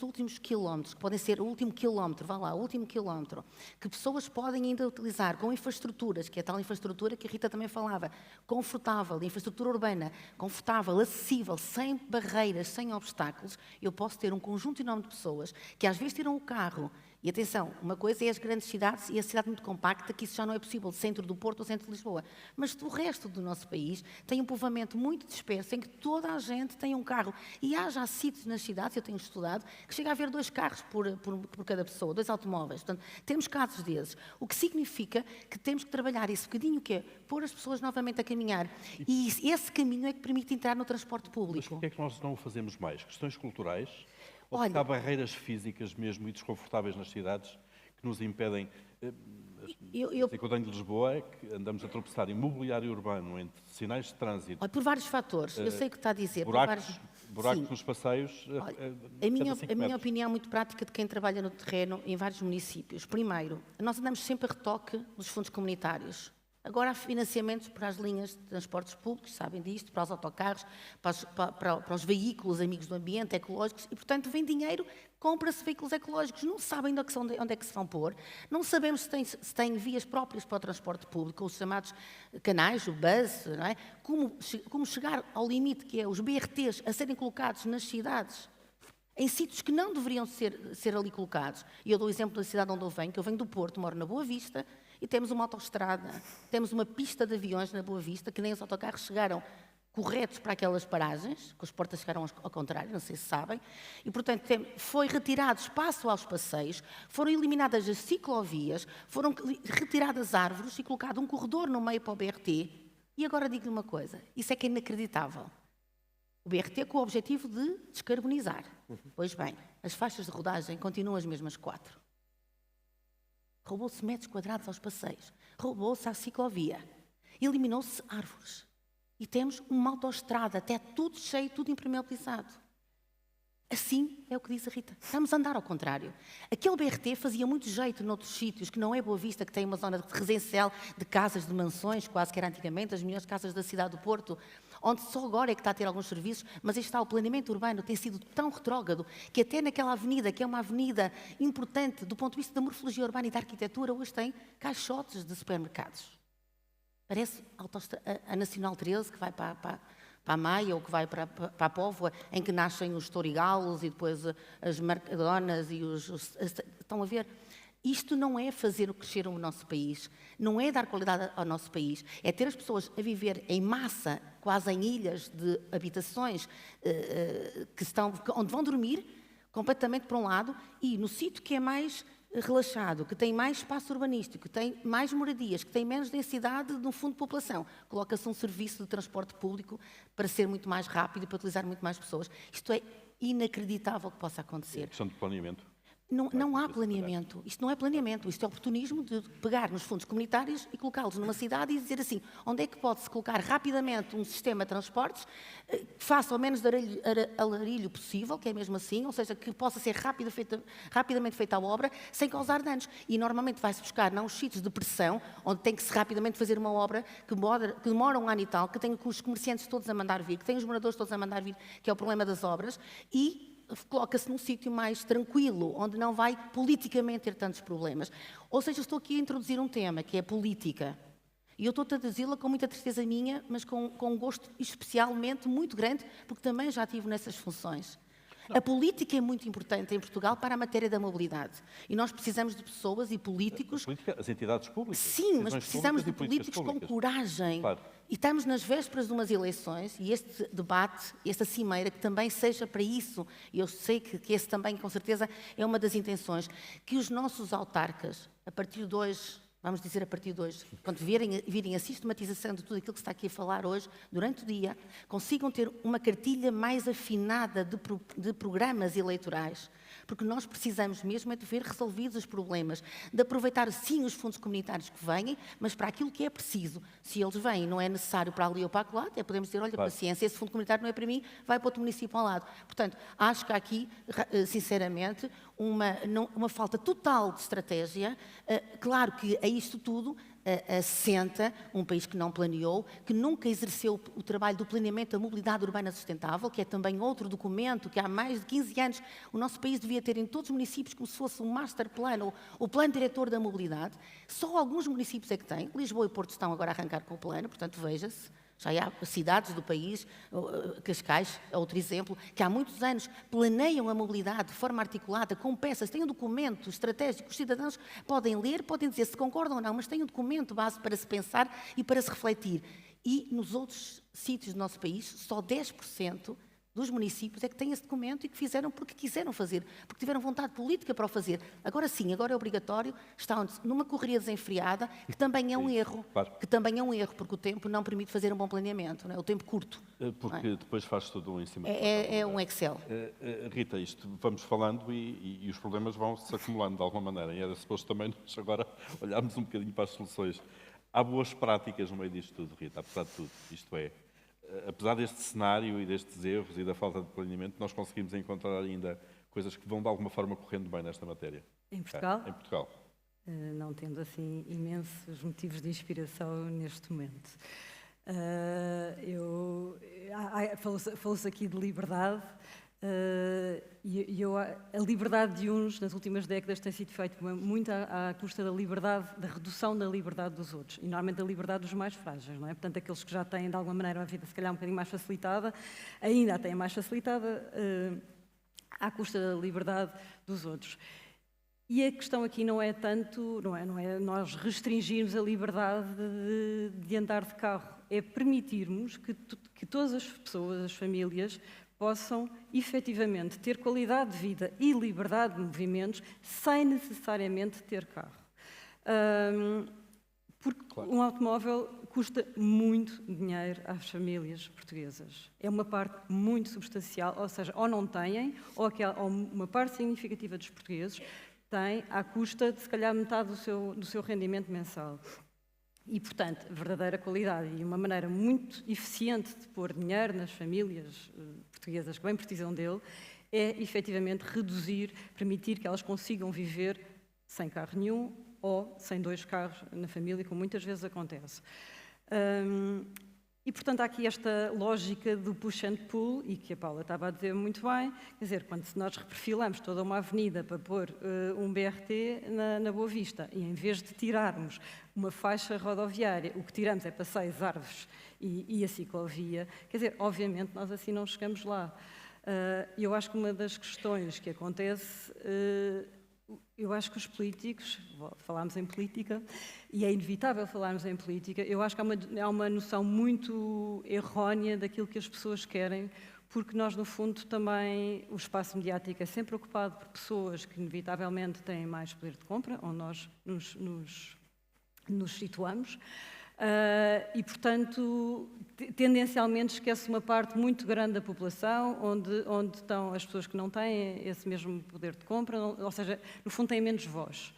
últimos quilómetros, que podem ser o último quilómetro, vá lá, o último quilómetro, que pessoas podem ainda utilizar com infraestruturas, que é a tal infraestrutura que a Rita também falava, confortável, infraestrutura urbana, confortável, acessível, sem barreiras, sem obstáculos, eu posso ter um conjunto enorme de pessoas que às vezes tiram o carro. E atenção, uma coisa é as grandes cidades e a cidade muito compacta, que isso já não é possível, centro do Porto ou centro de Lisboa. Mas o resto do nosso país tem um povoamento muito disperso, em que toda a gente tem um carro. E há já sítios nas cidades, eu tenho estudado, que chega a haver 2 carros por cada pessoa, 2 automóveis. Portanto, temos casos desses. O que significa que temos que trabalhar esse bocadinho, que é pôr as pessoas novamente a caminhar. E esse caminho é que permite entrar no transporte Mas público. porquê é que nós não o fazemos mais? Questões culturais? Ou porque há barreiras físicas mesmo e desconfortáveis nas cidades que nos impedem... O que eu tenho de Lisboa é que andamos a tropeçar em mobiliário urbano, entre sinais de trânsito... Olha, por vários fatores, eu sei o que está a dizer. Buracos Sim. nos passeios... Olha, a minha opinião é muito prática de quem trabalha no terreno em vários municípios. Primeiro, nós andamos sempre a retoque dos fundos comunitários. Agora há financiamentos para as linhas de transportes públicos, sabem disto, para os autocarros, para os veículos amigos do ambiente, ecológicos, e, portanto, vem dinheiro, compra-se veículos ecológicos, não sabem onde é que se vão pôr, não sabemos se têm vias próprias para o transporte público, os chamados canais, o bus, não é? Como chegar ao limite, que é os BRTs a serem colocados nas cidades, em sítios que não deveriam ser ali colocados. E eu dou o exemplo da cidade onde eu venho, que eu venho do Porto, moro na Boa Vista, e temos uma autoestrada, temos uma pista de aviões na Boa Vista, que nem os autocarros chegaram corretos para aquelas paragens, que os portas chegaram ao contrário, não sei se sabem, e, portanto, foi retirado espaço aos passeios, foram eliminadas as ciclovias, foram retiradas árvores e colocado um corredor no meio para o BRT. E agora digo-lhe uma coisa, isso é que é inacreditável. O BRT com o objetivo de descarbonizar. Pois bem, as faixas de rodagem continuam as mesmas 4. Roubou-se metros quadrados aos passeios, roubou-se à ciclovia, eliminou-se árvores. E temos uma autoestrada, até tudo cheio, tudo impermeabilizado. Assim é o que diz a Rita. Estamos a andar ao contrário. Aquele BRT fazia muito jeito noutros sítios, que não é Boa Vista, que tem uma zona residencial de casas, de mansões, quase que era antigamente, as melhores casas da cidade do Porto, onde só agora é que está a ter alguns serviços, mas aí está, o planeamento urbano tem sido tão retrógrado que até naquela avenida, que é uma avenida importante do ponto de vista da morfologia urbana e da arquitetura, hoje tem caixotes de supermercados. Parece a Nacional 13, que vai para a Maia ou que vai para a Póvoa, em que nascem os Torigalos e depois as Mercadonas e estão a ver? Isto não é fazer crescer o nosso país, não é dar qualidade ao nosso país, é ter as pessoas a viver em massa, quase em ilhas de habitações, onde vão dormir completamente para um lado, e no sítio que é mais relaxado, que tem mais espaço urbanístico, que tem mais moradias, que tem menos densidade no fundo de população, coloca-se um serviço de transporte público para ser muito mais rápido e para utilizar muito mais pessoas. Isto é inacreditável que possa acontecer. É questão de planeamento. Não há planeamento. Isto não é planeamento. Isto é oportunismo de pegar nos fundos comunitários e colocá-los numa cidade e dizer assim, onde é que pode-se colocar rapidamente um sistema de transportes que faça o menos de alarido possível, que é mesmo assim, ou seja, que possa ser rapidamente feita a obra sem causar danos. E normalmente vai-se buscar não os sítios de pressão, onde tem que se rapidamente fazer uma obra que demora um ano e tal, que tem os comerciantes todos a mandar vir, que tem os moradores todos a mandar vir, que é o problema das obras, e coloca-se num sítio mais tranquilo, onde não vai politicamente ter tantos problemas. Ou seja, estou aqui a introduzir um tema, que é a política. E eu estou a traduzi-la com muita tristeza minha, mas com um gosto especialmente muito grande, porque também já estive nessas funções. A política é muito importante em Portugal para a matéria da mobilidade. E nós precisamos de pessoas e políticos... As entidades públicas. Sim, mas precisamos de políticos com coragem. Claro. E estamos nas vésperas de umas eleições, e este debate, esta cimeira, que também seja para isso, e eu sei que esse também, com certeza, é uma das intenções, que os nossos autarcas, a partir de hoje, vamos dizer a partir de hoje, quando virem a sistematização de tudo aquilo que se está aqui a falar hoje, durante o dia, consigam ter uma cartilha mais afinada de programas eleitorais, porque nós precisamos mesmo é de ver resolvidos os problemas, de aproveitar sim os fundos comunitários que vêm, mas para aquilo que é preciso. Se eles vêm, não é necessário para ali ou para lá, até podemos dizer, olha, claro, paciência, esse fundo comunitário não é para mim, vai para outro município ao lado. Portanto, acho que há aqui, sinceramente, uma falta total de estratégia. Claro que a isto tudo assenta um país que não planeou, que nunca exerceu o trabalho do planeamento da mobilidade urbana sustentável, que é também outro documento que há mais de 15 anos o nosso país devia ter em todos os municípios como se fosse um master plan, ou o plano diretor da mobilidade. Só alguns municípios é que têm. Lisboa e Porto estão agora a arrancar com o plano, portanto, veja-se. Já há cidades do país, Cascais é outro exemplo, que há muitos anos planeiam a mobilidade de forma articulada, com peças, têm um documento estratégico, os cidadãos podem ler, podem dizer se concordam ou não, mas têm um documento base para se pensar e para se refletir. E nos outros sítios do nosso país, só 10% dos municípios é que têm esse documento e que fizeram porque quiseram fazer, porque tiveram vontade política para o fazer. Agora sim, agora é obrigatório, está numa correria desenfreada, que também é um erro, claro, que também é um erro, porque o tempo não permite fazer um bom planeamento, não é? O tempo curto. Porque depois faz tudo um em cima. É um Excel. Rita, isto vamos falando e os problemas vão se acumulando de alguma maneira. E era suposto também nós agora olharmos um bocadinho para as soluções. Há boas práticas no meio disto tudo, Rita, apesar de tudo. Isto é, apesar deste cenário e destes erros e da falta de planeamento, nós conseguimos encontrar ainda coisas que vão de alguma forma correndo bem nesta matéria. Em Portugal? Em Portugal. Não tendo assim imensos motivos de inspiração neste momento. Falou-se aqui de liberdade. A liberdade de uns, nas últimas décadas, tem sido feita muito à custa da liberdade, da redução da liberdade dos outros, e normalmente a liberdade dos mais frágeis, não é? Portanto, aqueles que já têm, de alguma maneira, uma vida se calhar um bocadinho mais facilitada, ainda a têm mais facilitada à custa da liberdade dos outros. E a questão aqui não é tanto, não é nós restringirmos a liberdade de andar de carro, é permitirmos que todas as pessoas, as famílias, possam efetivamente ter qualidade de vida e liberdade de movimentos sem necessariamente ter carro. Porque claro, um automóvel custa muito dinheiro às famílias portuguesas. É uma parte muito substancial, ou seja, ou não têm, ou uma parte significativa dos portugueses tem à custa de, se calhar, metade do seu rendimento mensal. E, portanto, verdadeira qualidade e uma maneira muito eficiente de pôr dinheiro nas famílias portuguesas que bem precisam dele é efetivamente reduzir, permitir que elas consigam viver sem carro nenhum ou sem 2 carros na família, como muitas vezes acontece. E, portanto, há aqui esta lógica do push and pull, e que a Paula estava a dizer muito bem, quer dizer, quando nós reperfilamos toda uma avenida para pôr um BRT na Boa Vista, e em vez de tirarmos uma faixa rodoviária, o que tiramos é passeios, árvores e a ciclovia, quer dizer, obviamente nós assim não chegamos lá. Eu acho que uma das questões que acontece, eu acho que os políticos, falámos em política, e é inevitável falarmos em política, eu acho que há uma noção muito errónea daquilo que as pessoas querem, porque nós, no fundo, também, o espaço mediático é sempre ocupado por pessoas que, inevitavelmente, têm mais poder de compra, onde nós nos situamos. E, portanto, tendencialmente esquece uma parte muito grande da população, onde estão as pessoas que não têm esse mesmo poder de compra, ou seja, no fundo têm menos voz.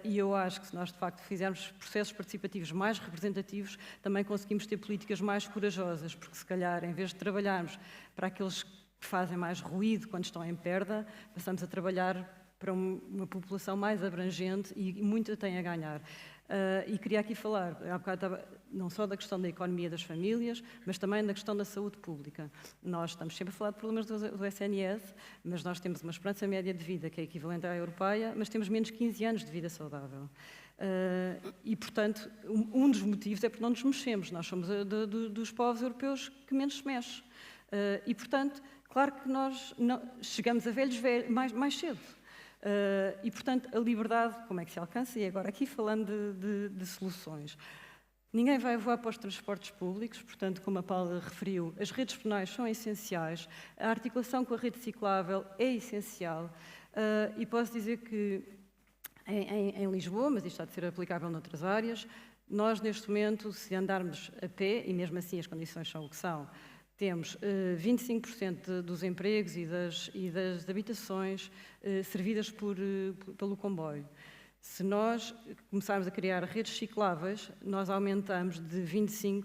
E eu acho que se nós, de facto, fizermos processos participativos mais representativos, também conseguimos ter políticas mais corajosas, porque se calhar, em vez de trabalharmos para aqueles que fazem mais ruído quando estão em perda, passamos a trabalhar para uma população mais abrangente e muito tem a ganhar. E queria aqui falar, há bocado estava, não só da questão da economia das famílias, mas também da questão da saúde pública. Nós estamos sempre a falar de problemas do SNS, mas nós temos uma esperança média de vida que é equivalente à europeia, mas temos menos 15 anos de vida saudável. E, portanto, um dos motivos é porque não nos mexemos. Nós somos dos povos europeus que menos se mexe. E, portanto, claro que nós chegamos a velhos mais cedo. E, portanto, a liberdade, como é que se alcança? E agora, aqui falando de soluções. Ninguém vai voar para os transportes públicos, portanto, como a Paula referiu, as redes penais são essenciais, a articulação com a rede ciclável é essencial, e posso dizer que em Lisboa, mas isto há de ser aplicável noutras áreas, nós, neste momento, se andarmos a pé, e mesmo assim as condições são o que são, temos 25% dos empregos e das habitações servidas pelo comboio. Se nós começarmos a criar redes cicláveis, nós aumentamos de 25%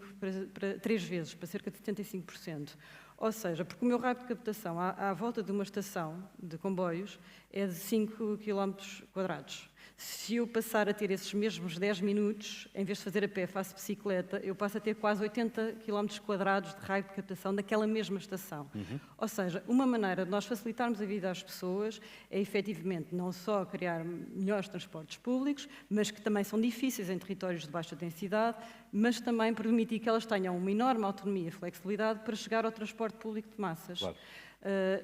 para 3 vezes, para cerca de 75%. Ou seja, porque o meu raio de captação à volta de uma estação de comboios é de 5 km². Se eu passar a ter esses mesmos 10 minutos, em vez de fazer a pé, faço bicicleta, eu passo a ter quase 80 km² de raio de captação daquela mesma estação. Ou seja, uma maneira de nós facilitarmos a vida às pessoas é, efetivamente, não só criar melhores transportes públicos, mas que também são difíceis em territórios de baixa densidade, mas também permitir que elas tenham uma enorme autonomia e flexibilidade para chegar ao transporte público de massas. Claro.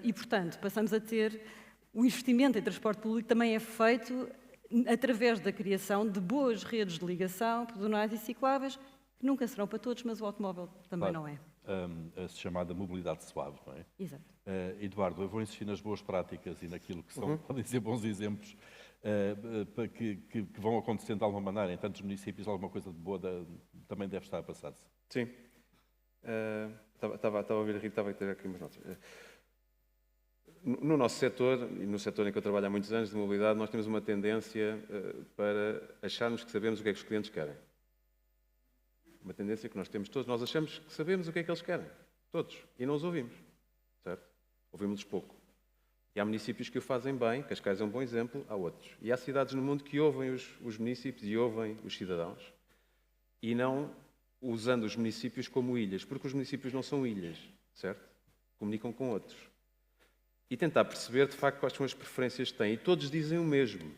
E, portanto, passamos a ter... O investimento em transporte público também é feito através da criação de boas redes de ligação, pedonais e cicláveis, que nunca serão para todos, mas o automóvel também Claro. não é. A chamada mobilidade suave, não é? Exato. Eduardo, eu vou insistir nas boas práticas e naquilo que são, podem ser bons exemplos, para que vão acontecendo de alguma maneira. Em tantos municípios, alguma coisa de boa também deve estar a passar-se. Sim. Estava a ouvir a Rita, estava a ter aqui umas notas. No nosso setor, e no setor em que eu trabalho há muitos anos de mobilidade, nós temos uma tendência para acharmos que sabemos o que é que os clientes querem. Uma tendência que nós temos todos. Nós achamos que sabemos o que é que eles querem. Todos. E não os ouvimos. Certo? Ouvimos-los pouco. E há municípios que o fazem bem, Cascais é um bom exemplo, há outros. E há cidades no mundo que ouvem os municípios e ouvem os cidadãos. E não usando os municípios como ilhas, porque os municípios não são ilhas. Certo? Comunicam com outros. E tentar perceber, de facto, quais são as preferências que têm. E todos dizem o mesmo.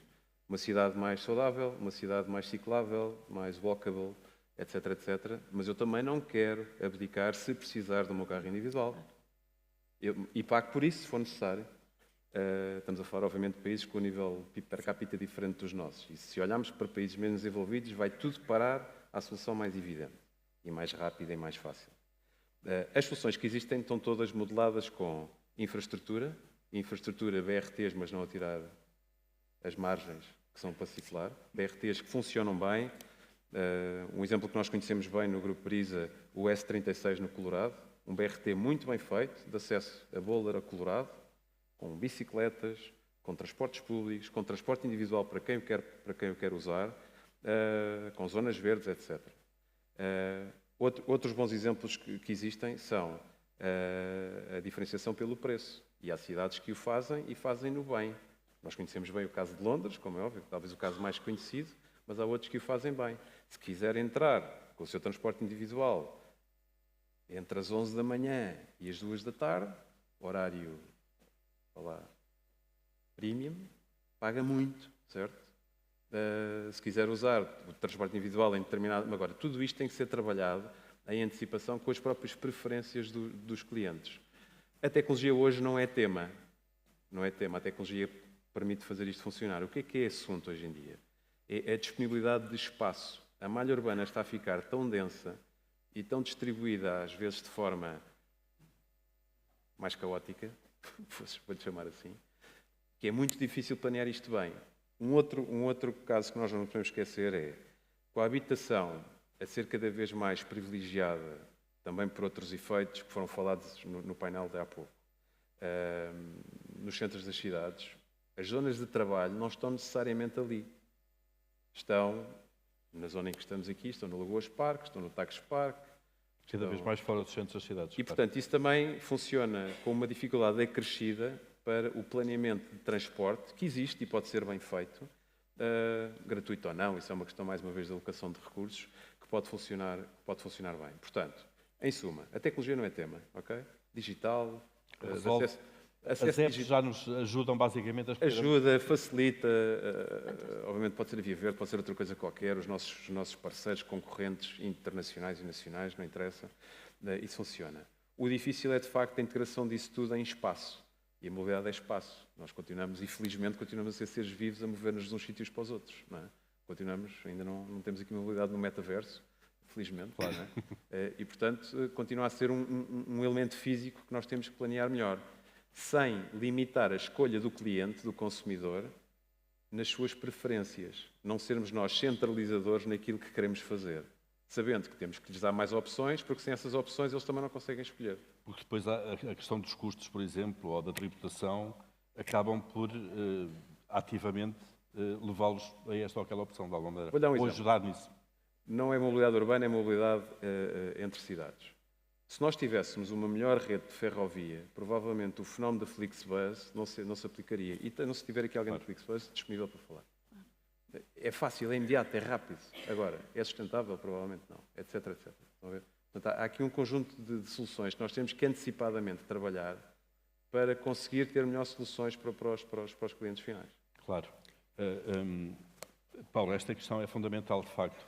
Uma cidade mais saudável, uma cidade mais ciclável, mais walkable, etc, etc. Mas eu também não quero abdicar, se precisar, do meu carro individual. E pago por isso, se for necessário. Estamos a falar, obviamente, de países com um nível per capita diferente dos nossos. E se olharmos para países menos desenvolvidos, vai tudo parar à solução mais evidente. E mais rápida e mais fácil. As soluções que existem estão todas modeladas com infraestrutura BRTs, mas não a tirar as margens que são para circular, BRTs que funcionam bem. Um exemplo que nós conhecemos bem no Grupo Brisa, o S36 no Colorado, um BRT muito bem feito, de acesso a Boulder a Colorado, com bicicletas, com transportes públicos, com transporte individual para quem o quer usar, com zonas verdes, etc. Outros bons exemplos que existem são a diferenciação pelo preço. E há cidades que o fazem e fazem-no bem. Nós conhecemos bem o caso de Londres, como é óbvio, talvez o caso mais conhecido, mas há outros que o fazem bem. Se quiser entrar com o seu transporte individual entre as 11 da manhã e as 2 da tarde, horário, premium, paga muito, certo? Se quiser usar o transporte individual em determinado... Agora, tudo isto tem que ser trabalhado em antecipação com as próprias preferências dos clientes. A tecnologia hoje não é tema. Não é tema. A tecnologia permite fazer isto funcionar. O que é assunto hoje em dia? É a disponibilidade de espaço. A malha urbana está a ficar tão densa e tão distribuída, às vezes de forma mais caótica, vou-lhe chamar assim, que é muito difícil planear isto bem. Um outro caso que nós não podemos esquecer é com a habitação a ser cada vez mais privilegiada, também por outros efeitos que foram falados no painel de há pouco, nos centros das cidades, as zonas de trabalho não estão necessariamente ali. Estão na zona em que estamos aqui, estão no Lagoas Parque, estão no Tagus Parque. Cada vez mais fora dos centros das cidades. E, portanto, isso também funciona com uma dificuldade acrescida para o planeamento de transporte, que existe e pode ser bem feito, gratuito ou não, isso é uma questão, mais uma vez, de alocação de recursos, que pode funcionar bem. Portanto, em suma, a tecnologia não é tema, ok? Digital, As apps já nos ajudam basicamente a escolher. Ajuda, facilita, obviamente pode ser a Via Verde, pode ser outra coisa qualquer, os nossos parceiros, concorrentes internacionais e nacionais, não interessa, isso funciona. O difícil é, de facto, a integração disso tudo em espaço. E a mobilidade é espaço. Nós continuamos, e felizmente, continuamos a ser seres vivos a mover-nos de uns sítios para os outros. Não é? Continuamos, ainda não temos aqui mobilidade no metaverso, felizmente. Claro. Não é? E, portanto, continua a ser um elemento físico que nós temos que planear melhor, sem limitar a escolha do cliente, do consumidor, nas suas preferências. Não sermos nós centralizadores naquilo que queremos fazer. Sabendo que temos que lhes dar mais opções, porque sem essas opções eles também não conseguem escolher. Porque depois a questão dos custos, por exemplo, ou da tributação, acabam por ativamente levá-los a esta ou aquela opção, de alguma maneira. Vou dar um ou exemplo. ajudar nisso. Não é mobilidade urbana, é mobilidade entre cidades. Se nós tivéssemos uma melhor rede de ferrovia, provavelmente o fenómeno da Flixbus não se aplicaria. E não se tiver aqui alguém da Flixbus disponível para falar. É fácil, é imediato, é rápido. Agora, é sustentável? Provavelmente não. Etc, etc. Estão a ver? Portanto, há aqui um conjunto de soluções que nós temos que antecipadamente trabalhar para conseguir ter melhores soluções para os clientes finais. Claro. Paulo, esta questão é fundamental, de facto,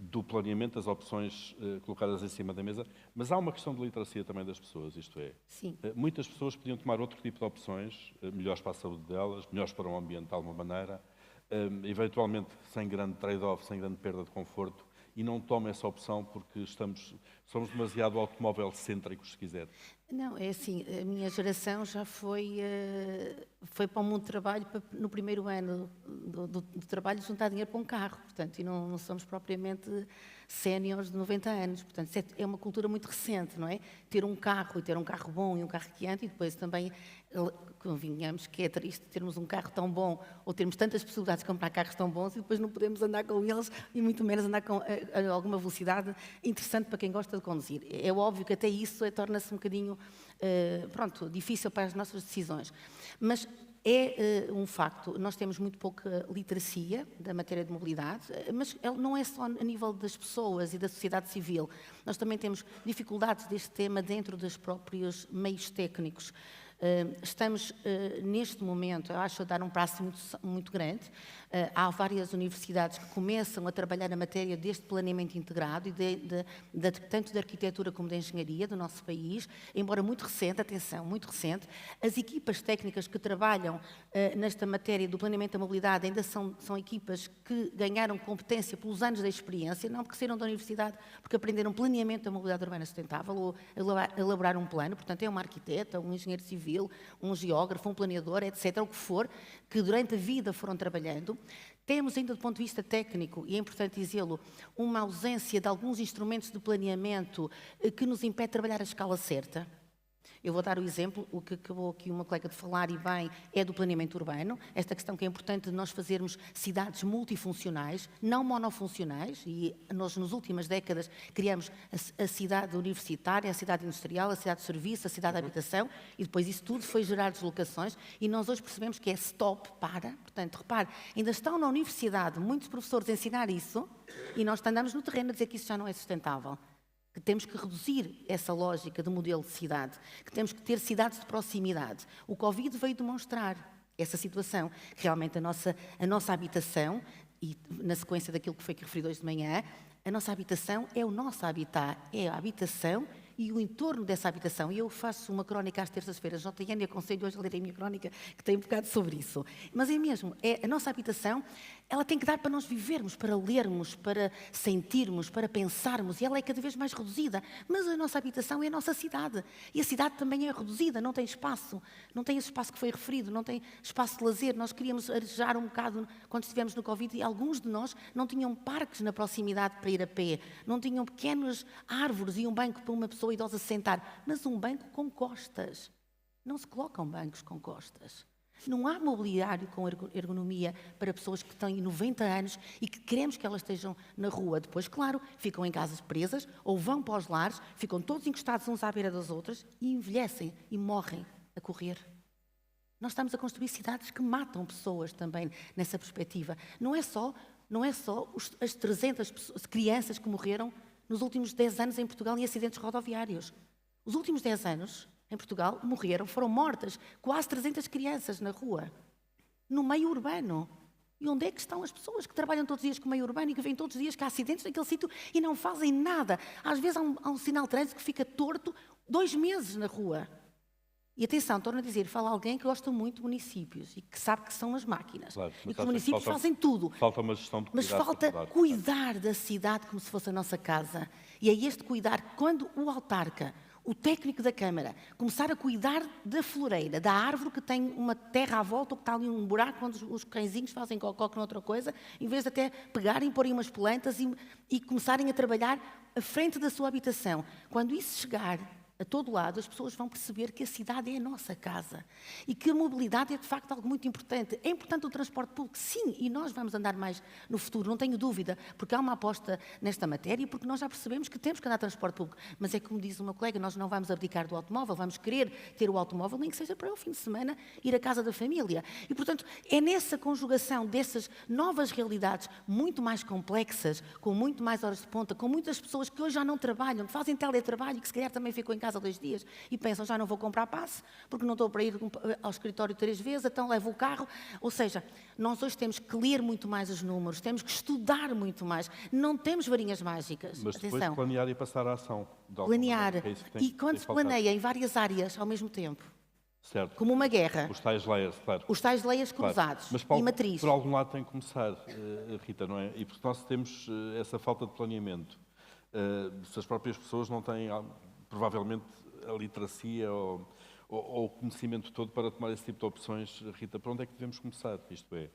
do planeamento das opções colocadas em cima da mesa, mas há uma questão de literacia também das pessoas, isto é, Sim. Muitas pessoas podiam tomar outro tipo de opções, melhores para a saúde delas, melhores para o ambiente de alguma maneira, eventualmente sem grande trade-off, sem grande perda de conforto, e não tomam essa opção porque somos demasiado automóvel-cêntricos, se quiser. Não, é assim, a minha geração já foi para o mundo de trabalho, no primeiro ano do trabalho, juntar dinheiro para um carro, portanto, e não somos propriamente séniores de 90 anos, portanto, é uma cultura muito recente, não é? Ter um carro, e ter um carro bom e um carro que anda, e depois também, convenhamos que é triste termos um carro tão bom, ou termos tantas possibilidades de comprar carros tão bons, e depois não podemos andar com eles, e muito menos andar com alguma velocidade interessante para quem gosta de conduzir. É óbvio que até isso torna-se um bocadinho difícil para as nossas decisões. Mas é um facto, nós temos muito pouca literacia da matéria de mobilidade, mas não é só a nível das pessoas e da sociedade civil. Nós também temos dificuldades deste tema dentro dos próprios meios técnicos. Estamos, neste momento, eu acho, a dar um passo muito grande. Há várias universidades que começam a trabalhar na matéria deste planeamento integrado, e tanto da arquitetura como da engenharia do nosso país, embora muito recente, atenção, muito recente. As equipas técnicas que trabalham nesta matéria do planeamento da mobilidade ainda são equipas que ganharam competência pelos anos da experiência, não porque saíram da universidade, porque aprenderam planeamento da mobilidade urbana sustentável, ou elaborar um plano. Portanto, é uma arquiteta, um engenheiro civil, um geógrafo, um planeador, etc., o que for, que durante a vida foram trabalhando. Temos ainda, do ponto de vista técnico, e é importante dizê-lo, uma ausência de alguns instrumentos de planeamento que nos impede de trabalhar a escala certa. Eu vou dar o exemplo, o que acabou aqui uma colega de falar e bem, é do planeamento urbano. Esta questão que é importante de nós fazermos cidades multifuncionais, não monofuncionais, e nós nas últimas décadas criamos a cidade universitária, a cidade industrial, a cidade de serviço, a cidade de habitação, e depois isso tudo foi gerar deslocações, e nós hoje percebemos que é stop, para. Portanto, repare, ainda estão na universidade muitos professores a ensinar isso, e nós andamos no terreno a dizer que isso já não é sustentável. Que temos que reduzir essa lógica de modelo de cidade, que temos que ter cidades de proximidade. O Covid veio demonstrar essa situação, que realmente a nossa habitação, e na sequência daquilo que foi referido hoje de manhã, a nossa habitação é o nosso habitat, é a habitação e o entorno dessa habitação. E eu faço uma crónica às terças-feiras, JN, e aconselho hoje a ler a minha crónica, que tem um bocado sobre isso. Mas é mesmo, a nossa habitação, ela tem que dar para nós vivermos, para lermos, para sentirmos, para pensarmos, e ela é cada vez mais reduzida. Mas a nossa habitação é a nossa cidade. E a cidade também é reduzida, não tem espaço. Não tem esse espaço que foi referido, não tem espaço de lazer. Nós queríamos arejar um bocado quando estivemos no Covid, e alguns de nós não tinham parques na proximidade para ir a pé, não tinham pequenas árvores e um banco para uma pessoa idosa sentar, mas um banco com costas. Não se colocam bancos com costas. Não há mobiliário com ergonomia para pessoas que têm 90 anos e que queremos que elas estejam na rua. Depois, claro, ficam em casas presas ou vão para os lares, ficam todos encostados uns à beira das outras e envelhecem e morrem a correr. Nós estamos a construir cidades que matam pessoas também nessa perspectiva. Não é só as 300 crianças que morreram nos últimos 10 anos em Portugal em acidentes rodoviários. Os últimos 10 anos, em Portugal, foram mortas quase 300 crianças na rua, no meio urbano. E onde é que estão as pessoas que trabalham todos os dias com o meio urbano e que veem todos os dias que há acidentes naquele sítio e não fazem nada? Às vezes há um sinal de trânsito que fica torto 2 meses na rua. E atenção, torno a dizer, fala alguém que gosta muito de municípios e que sabe que são as máquinas. Claro, e que os municípios fazem tudo. Falta uma gestão de Mas cuidado. falta cuidar da cidade como se fosse a nossa casa. E é este cuidar, quando o autarca, o técnico da Câmara, começar a cuidar da floreira, da árvore que tem uma terra à volta ou que está ali um buraco onde os cãezinhos fazem qualquer outra coisa, em vez de até pegarem, porem umas plantas e começarem a trabalhar à frente da sua habitação. Quando isso chegar a todo lado, as pessoas vão perceber que a cidade é a nossa casa e que a mobilidade é, de facto, algo muito importante. É importante o transporte público, sim, e nós vamos andar mais no futuro, não tenho dúvida, porque há uma aposta nesta matéria e porque nós já percebemos que temos que andar de transporte público. Mas é como diz o meu colega, nós não vamos abdicar do automóvel, vamos querer ter o automóvel, nem que seja para o fim de semana ir à casa da família. E, portanto, é nessa conjugação dessas novas realidades muito mais complexas, com muito mais horas de ponta, com muitas pessoas que hoje já não trabalham, que fazem teletrabalho e que se calhar também ficam em casa 2 dias e pensam, já não vou comprar passe, porque não estou para ir ao escritório 3 vezes, então levo o carro. Ou seja, nós hoje temos que ler muito mais os números, temos que estudar muito mais, não temos varinhas mágicas. Mas depois atenção, planear e passar à ação. planear. É isso que tem E quando se faltado. planeia em várias áreas ao mesmo tempo, Certo. como uma guerra, Os tais layers, claro. os tais layers Claro. cruzados Mas e matriz. por algum lado tem que começar, Rita, não é? E porque nós temos essa falta de planeamento. Se as próprias pessoas não têm, provavelmente, a literacia ou o conhecimento todo para tomar esse tipo de opções, Rita, para onde é que devemos começar? Isto é,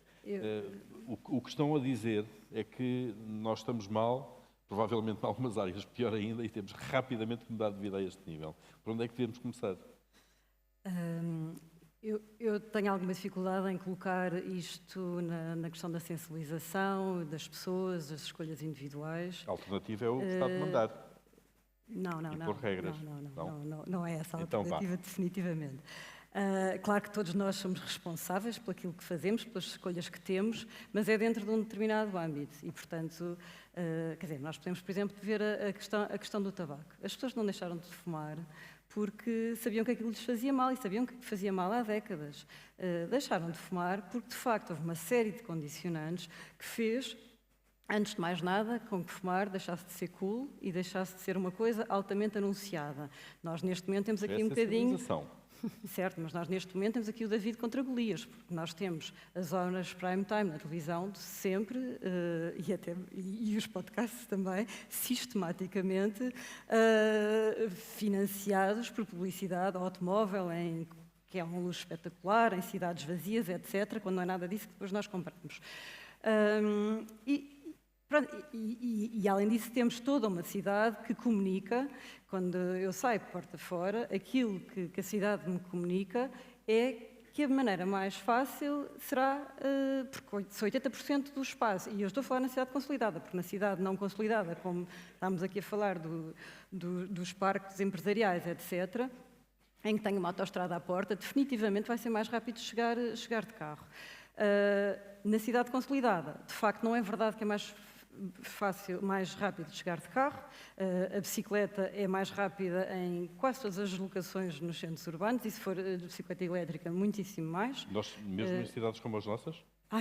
o que estão a dizer é que nós estamos mal, provavelmente em algumas áreas, pior ainda, e temos rapidamente que mudar de vida a este nível. Para onde é que devemos começar? Eu tenho alguma dificuldade em colocar isto na questão da sensibilização das pessoas, das escolhas individuais. A alternativa é o Estado mandar. Não, pôr regras. Não é essa a Então alternativa, definitivamente. Claro que todos nós somos responsáveis por aquilo que fazemos, pelas escolhas que temos, mas é dentro de um determinado âmbito e, portanto, quer dizer, nós podemos, por exemplo, ver a questão do tabaco. As pessoas não deixaram de fumar porque sabiam que aquilo lhes fazia mal e sabiam que fazia mal há décadas. Deixaram de fumar porque, de facto, houve uma série de condicionantes que fez, antes de mais nada, com que fumar deixasse de ser cool e deixasse de ser uma coisa altamente anunciada. Nós, neste momento, temos aqui um bocadinho... Certo, mas nós, neste momento, temos aqui o David contra Golias, porque nós temos as horas prime time na televisão de sempre, e os podcasts também, sistematicamente financiados por publicidade automóvel, que é uma luz espetacular, em cidades vazias, etc., quando não é nada disso que depois nós compramos. Pronto, e além disso temos toda uma cidade que comunica, quando eu saio porta fora, aquilo que a cidade me comunica é que a maneira mais fácil será, porque 80% do espaço, e eu estou a falar na cidade consolidada, porque na cidade não consolidada, como estamos aqui a falar dos parques empresariais, etc., em que tenho uma autoestrada à porta, definitivamente vai ser mais rápido chegar de carro. Na cidade consolidada, de facto, não é verdade que é mais fácil, mais rápido de chegar de carro. A bicicleta é mais rápida em quase todas as locações nos centros urbanos, e se for de bicicleta elétrica, muitíssimo mais. Nós, mesmo em cidades como as nossas,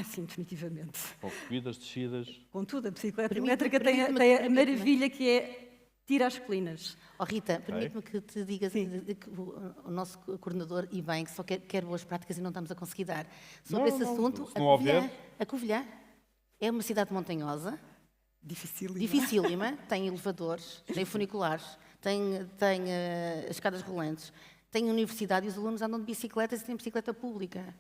Sim, definitivamente. com subidas, descidas. Contudo, a bicicleta Permite-me- elétrica tem permite-me- a maravilha que é tira as colinas. Oh, Rita, permite-me que te diga que o nosso coordenador, e bem, que só quer boas práticas e não estamos a conseguir dar. Sobre esse assunto, se não houver- a Covilhã é uma cidade montanhosa, dificílima, tem elevadores, tem funiculares, tem escadas rolantes, tem universidade e os alunos andam de bicicletas e têm bicicleta pública.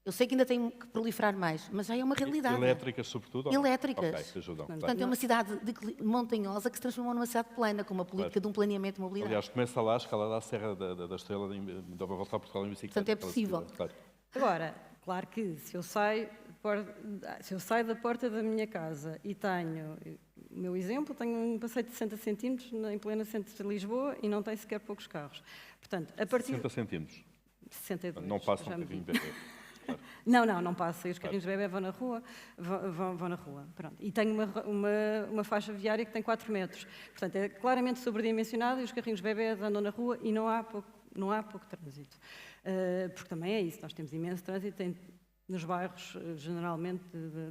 Eu sei que ainda tem que proliferar mais, mas já é uma realidade. Elétricas, sobretudo? Elétricas. Ok, que ajudam. Portanto, é uma cidade montanhosa que se transformou numa cidade plana, com uma política de um planeamento de mobilidade. Aliás, começa lá, escala lá a Serra da Estrela, dá para voltar a Portugal em bicicleta. Portanto, é possível. Claro. Agora, claro que se eu saio da porta da minha casa e tenho, o meu exemplo, tenho um passeio de 60 centímetros em pleno centro de Lisboa e não tem sequer poucos carros. Portanto, a partir 60 centímetros. 62. Não passa já um me bocadinho vi. bebê. Claro. Não passa. E os carrinhos de bebê vão na rua, vão na rua. Pronto. E tenho uma faixa viária que tem 4 metros. Portanto, é claramente sobredimensionado e os carrinhos de bebê andam na rua e não há pouco trânsito. Porque também é isso, nós temos imenso trânsito nos bairros, generalmente,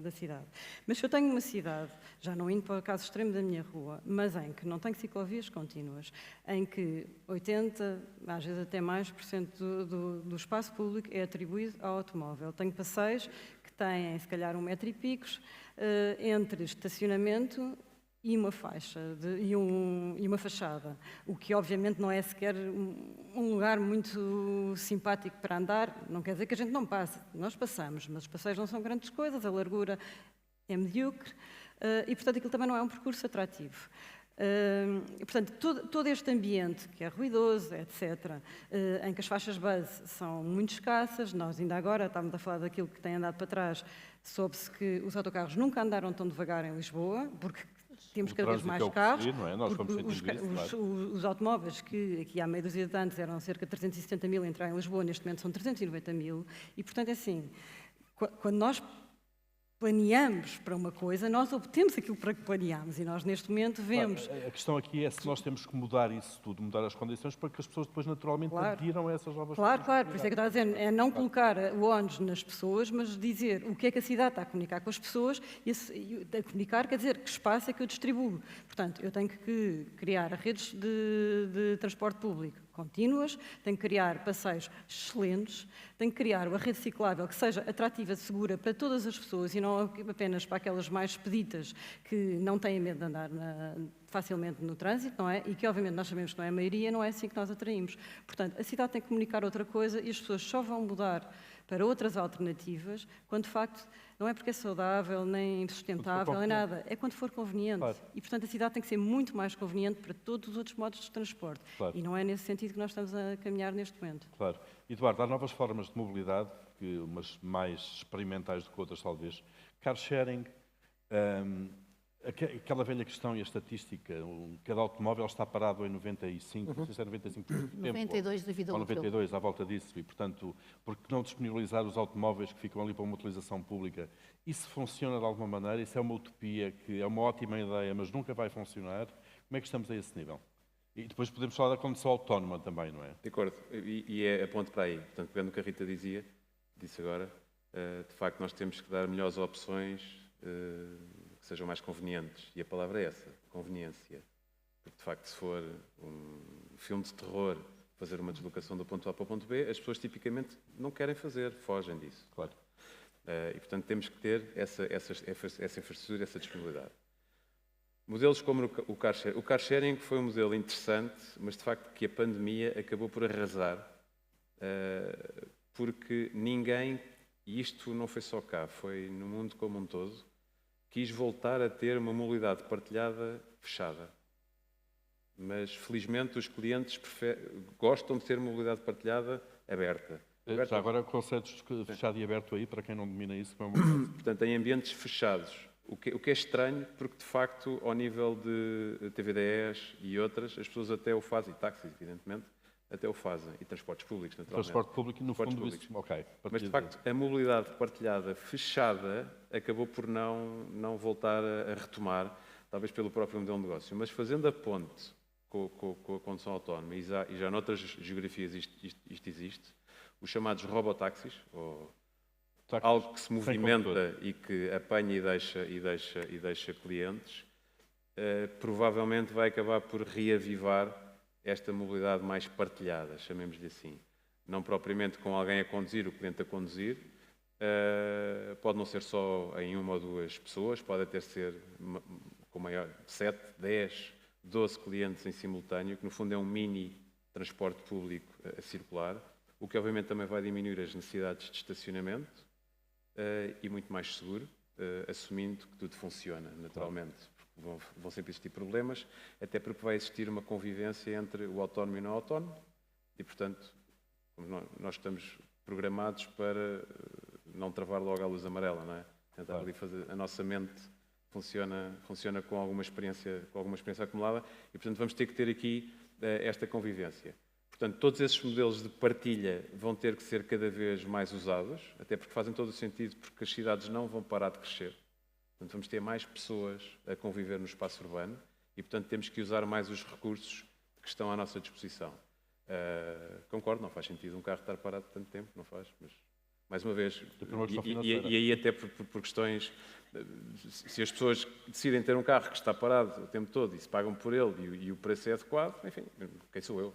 da cidade. Mas se eu tenho uma cidade, já não indo para o caso extremo da minha rua, mas em que não tenho ciclovias contínuas, em que 80%, às vezes até mais, por cento do espaço público é atribuído ao automóvel. Tenho passeios que têm, se calhar, 1 metro e picos, entre estacionamento e uma faixa e uma fachada, o que obviamente não é sequer um lugar muito simpático para andar. Não quer dizer que a gente não passe, nós passamos, mas os passeios não são grandes coisas, a largura é medíocre e, portanto, aquilo também não é um percurso atrativo. Portanto, todo este ambiente que é ruidoso, etc., em que as faixas base são muito escassas, nós ainda agora estávamos a falar daquilo que tem andado para trás, soube-se que os autocarros nunca andaram tão devagar em Lisboa, porque temos cada vez mais carros, não é? Nós porque vamos sentindo isso, claro. os automóveis que aqui há meia dúzia de anos eram cerca de 370 mil a entrar em Lisboa, neste momento são 390 mil, e portanto é assim, quando nós planeamos para uma coisa, nós obtemos aquilo para que planeamos, e nós neste momento vemos... Claro, a questão aqui é se nós temos que mudar isso tudo, mudar as condições para que as pessoas depois naturalmente adiram a essas novas Claro, por isso é que eu estava a dizer, é não colocar o ónus nas pessoas, mas dizer o que é que a cidade está a comunicar com as pessoas, e a comunicar quer dizer que espaço é que eu distribuo. Portanto, eu tenho que criar redes de transporte público contínuas, tenho que criar passeios excelentes, tenho que criar uma rede ciclável que seja atrativa, segura para todas as pessoas e não apenas para aquelas mais expeditas que não têm medo de andar facilmente no trânsito, não é? E que, obviamente, nós sabemos que não é a maioria, não é assim que nós atraímos. Portanto, a cidade tem que comunicar outra coisa e as pessoas só vão mudar para outras alternativas quando, de facto, não é porque é saudável, nem sustentável, nem nada. É quando for conveniente. Claro. E, portanto, a cidade tem que ser muito mais conveniente para todos os outros modos de transporte. Claro. E não é nesse sentido que nós estamos a caminhar neste momento. Claro. Eduardo, há novas formas de mobilidade, umas mais experimentais do que outras, talvez. Car sharing, aquela velha questão e a estatística, cada automóvel está parado em 95, não sei se é 95% do tempo. 92 da vida ou útil. 92, à volta disso. E, portanto, por que não disponibilizar os automóveis que ficam ali para uma utilização pública? Isso funciona de alguma maneira? Isso é uma utopia, que é uma ótima ideia, mas nunca vai funcionar? Como é que estamos a esse nível? E depois podemos falar da condução autónoma também, não é? De acordo, e é a ponto para aí. Portanto, pegando o que a Rita disse agora, de facto nós temos que dar melhores opções que sejam mais convenientes. E a palavra é essa, conveniência. Porque, de facto, se for um filme de terror fazer uma deslocação do ponto A para o ponto B, as pessoas tipicamente não querem fazer, fogem disso. Claro. E, portanto, temos que ter essa infraestrutura, essa disponibilidade. Modelos como o car sharing. O car sharing foi um modelo interessante, mas de facto que a pandemia acabou por arrasar, porque ninguém, e isto não foi só cá, foi no mundo como um todo, quis voltar a ter uma mobilidade partilhada fechada. Mas, felizmente, os clientes gostam de ter mobilidade partilhada aberta. Já agora, conceitos de fechado e aberto aí, para quem não domina isso, como é uma... Portanto, em ambientes fechados. O que é estranho, porque, de facto, ao nível de TV10 e outras, as pessoas até o fazem, e táxis, evidentemente, até o fazem, e transportes públicos, naturalmente. Transporte público, no fundo, públicos. isso... Ok. Mas, de facto, a mobilidade partilhada fechada acabou por não voltar a retomar, talvez pelo próprio modelo de negócio. Mas fazendo a ponte com a condução autónoma, e já noutras geografias isto existe, os chamados robotáxis, ou algo que se movimenta e que apanha e deixa clientes, provavelmente vai acabar por reavivar esta mobilidade mais partilhada, chamemos-lhe assim. Não propriamente com alguém a conduzir, o cliente a conduzir, pode não ser só em uma ou duas pessoas, pode até ser com maior 7, 10, 12 clientes em simultâneo, que no fundo é um mini transporte público a circular, o que obviamente também vai diminuir as necessidades de estacionamento e muito mais seguro, assumindo que tudo funciona naturalmente. Vão sempre existir problemas, até porque vai existir uma convivência entre o autónomo e o não autónomo e, portanto, nós estamos programados para não travar logo a luz amarela, não é? Tentar ali fazer a nossa mente funciona com alguma experiência acumulada e, portanto, vamos ter que ter aqui esta convivência. Portanto, todos esses modelos de partilha vão ter que ser cada vez mais usados, até porque fazem todo o sentido, porque as cidades não vão parar de crescer. Portanto, vamos ter mais pessoas a conviver no espaço urbano e, portanto, temos que usar mais os recursos que estão à nossa disposição. Concordo, não faz sentido um carro estar parado tanto tempo, não faz, mas, mais uma vez, e aí até por questões, se as pessoas decidem ter um carro que está parado o tempo todo e se pagam por ele e o preço é adequado, enfim, quem sou eu?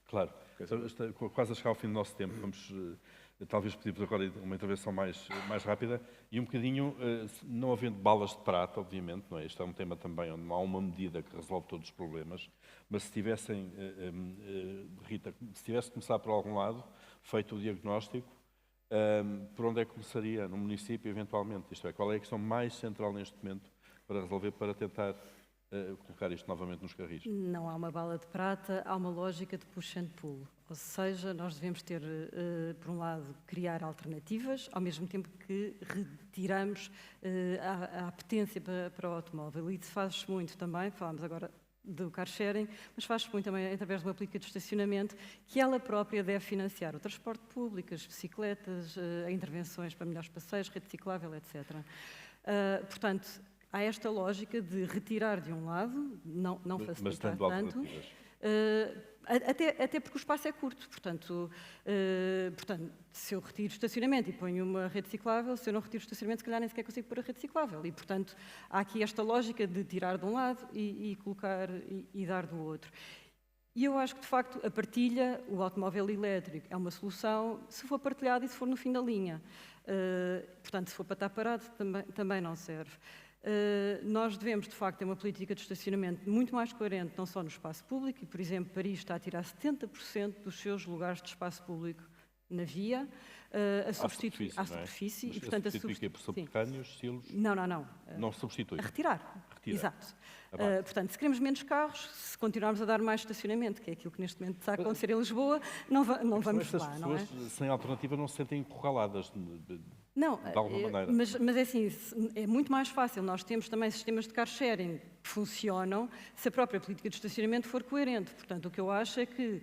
Claro. Quase a chegar ao fim do nosso tempo, vamos talvez pedir-vos agora uma intervenção mais rápida e um bocadinho, não havendo balas de prata, obviamente, não é? Este é um tema também onde não há uma medida que resolve todos os problemas, mas se tivessem, Rita, se tivesse de começar por algum lado, feito o diagnóstico, por onde é que começaria no município, eventualmente? Isto é, qual é a questão mais central neste momento para resolver, para tentar colocar isto novamente nos carris? Não há uma bala de prata, há uma lógica de push and pull. Ou seja, nós devemos ter, por um lado, criar alternativas, ao mesmo tempo que retiramos a apetência para o automóvel. E isso faz-se muito também, falámos agora do car sharing, mas faz-se muito também através de uma política de estacionamento que ela própria deve financiar o transporte público, as bicicletas, intervenções para melhores passeios, rede ciclável, etc. Portanto, há esta lógica de retirar de um lado, não facilitar tanto, até porque o espaço é curto. Portanto, se eu retiro o estacionamento e ponho uma rede ciclável, se eu não retiro o estacionamento, se calhar nem sequer consigo pôr a rede ciclável. E, portanto, há aqui esta lógica de tirar de um lado e colocar e dar do outro. E eu acho que, de facto, a partilha, o automóvel elétrico, é uma solução se for partilhado e se for no fim da linha. Portanto, se for para estar parado, também não serve. Nós devemos, de facto, ter uma política de estacionamento muito mais coerente, não só no espaço público, e, por exemplo, Paris está a tirar 70% dos seus lugares de espaço público na via, à superfície. Mas E, portanto, substitui por subterrâneos, silos? Não. Não substitui? A retirar. Exato. Portanto, se queremos menos carros, se continuarmos a dar mais estacionamento, que é aquilo que neste momento está a acontecer em Lisboa, não vamos lá, não é? As pessoas sem alternativa não se sentem encurraladas de alguma maneira. Mas é assim, é muito mais fácil. Nós temos também sistemas de car sharing que funcionam se a própria política de estacionamento for coerente. Portanto, o que eu acho é que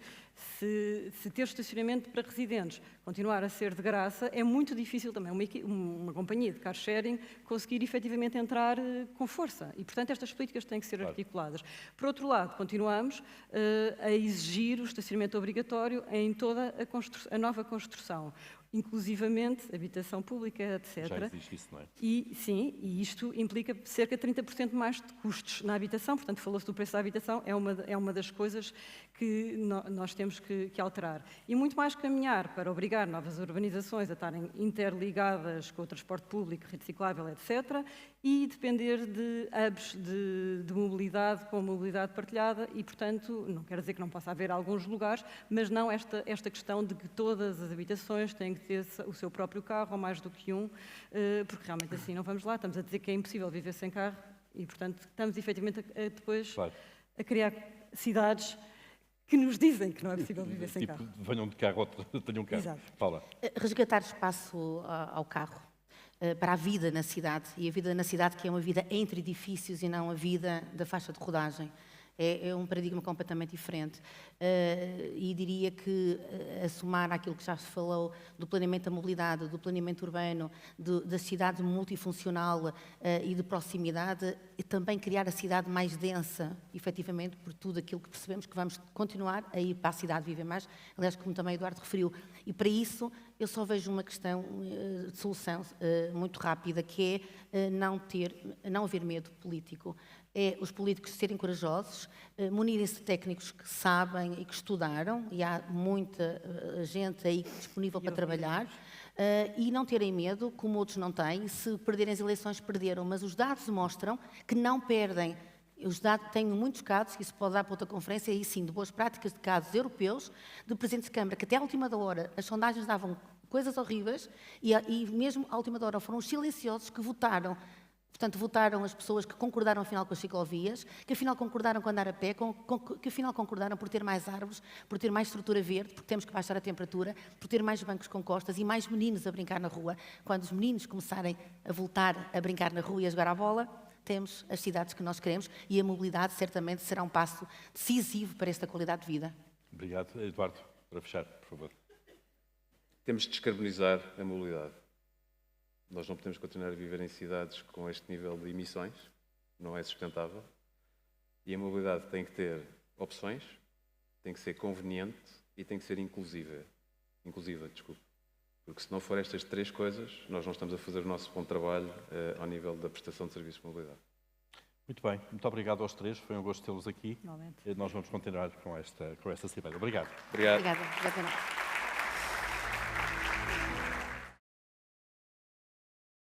se ter estacionamento para residentes continuar a ser de graça, é muito difícil também uma companhia de car sharing conseguir efetivamente entrar com força. E, portanto, estas políticas têm que ser articuladas. Por outro lado, continuamos a exigir o estacionamento obrigatório em toda a nova construção, inclusivamente habitação pública, etc. Já existe isso, não é? E isto implica cerca de 30% mais de custos na habitação, portanto, falou-se do preço da habitação, é uma das coisas que nós temos que alterar. E muito mais caminhar para obrigar novas urbanizações a estarem interligadas com o transporte público, rede ciclável, etc., e depender de hubs de mobilidade com mobilidade partilhada e, portanto, não quero dizer que não possa haver alguns lugares, mas não esta questão de que todas as habitações têm que que ter o seu próprio carro, ou mais do que um, porque realmente assim não vamos lá. Estamos a dizer que é impossível viver sem carro e, portanto, estamos efetivamente depois Claro. a criar cidades que nos dizem que não é possível viver sem Tipo, carro. venham de carro, tenham carro. Exato. Paula. Resgatar espaço ao carro, para a vida na cidade, e a vida na cidade que é uma vida entre edifícios e não a vida da faixa de rodagem. É um paradigma completamente diferente. E diria que, a somar àquilo que já se falou do planeamento da mobilidade, do planeamento urbano, da cidade multifuncional e de proximidade, e também criar a cidade mais densa, efetivamente, por tudo aquilo que percebemos que vamos continuar a ir para a cidade viver mais, aliás, como também o Eduardo referiu. E para isso, eu só vejo uma questão de solução muito rápida, que é não haver medo político. É os políticos serem corajosos, munirem-se de técnicos que sabem e que estudaram, e há muita gente aí disponível para trabalhar, e não terem medo, como outros não têm. Se perderem as eleições, perderam, mas os dados mostram que não perdem. Os dados, tenho muitos casos, que isso pode dar para outra conferência, aí sim, de boas práticas de casos europeus, de presidentes de Câmara, que até à última da hora as sondagens davam coisas horríveis, e mesmo à última da hora foram os silenciosos que votaram. Portanto, votaram as pessoas que concordaram, afinal, com as ciclovias, que, afinal, concordaram com andar a pé, que, afinal, concordaram por ter mais árvores, por ter mais estrutura verde, porque temos que baixar a temperatura, por ter mais bancos com costas e mais meninos a brincar na rua. Quando os meninos começarem a voltar a brincar na rua e a jogar à bola, temos as cidades que nós queremos, e a mobilidade, certamente, será um passo decisivo para esta qualidade de vida. Obrigado. Eduardo, para fechar, por favor. Temos de descarbonizar a mobilidade. Nós não podemos continuar a viver em cidades com este nível de emissões, não é sustentável. E a mobilidade tem que ter opções, tem que ser conveniente e tem que ser inclusiva, porque se não for estas três coisas, nós não estamos a fazer o nosso bom trabalho ao nível da prestação de serviços de mobilidade. Muito bem, muito obrigado aos três, foi um gosto tê-los aqui. Finalmente. Nós vamos continuar com esta cimeira. Obrigado. Obrigado. Obrigada.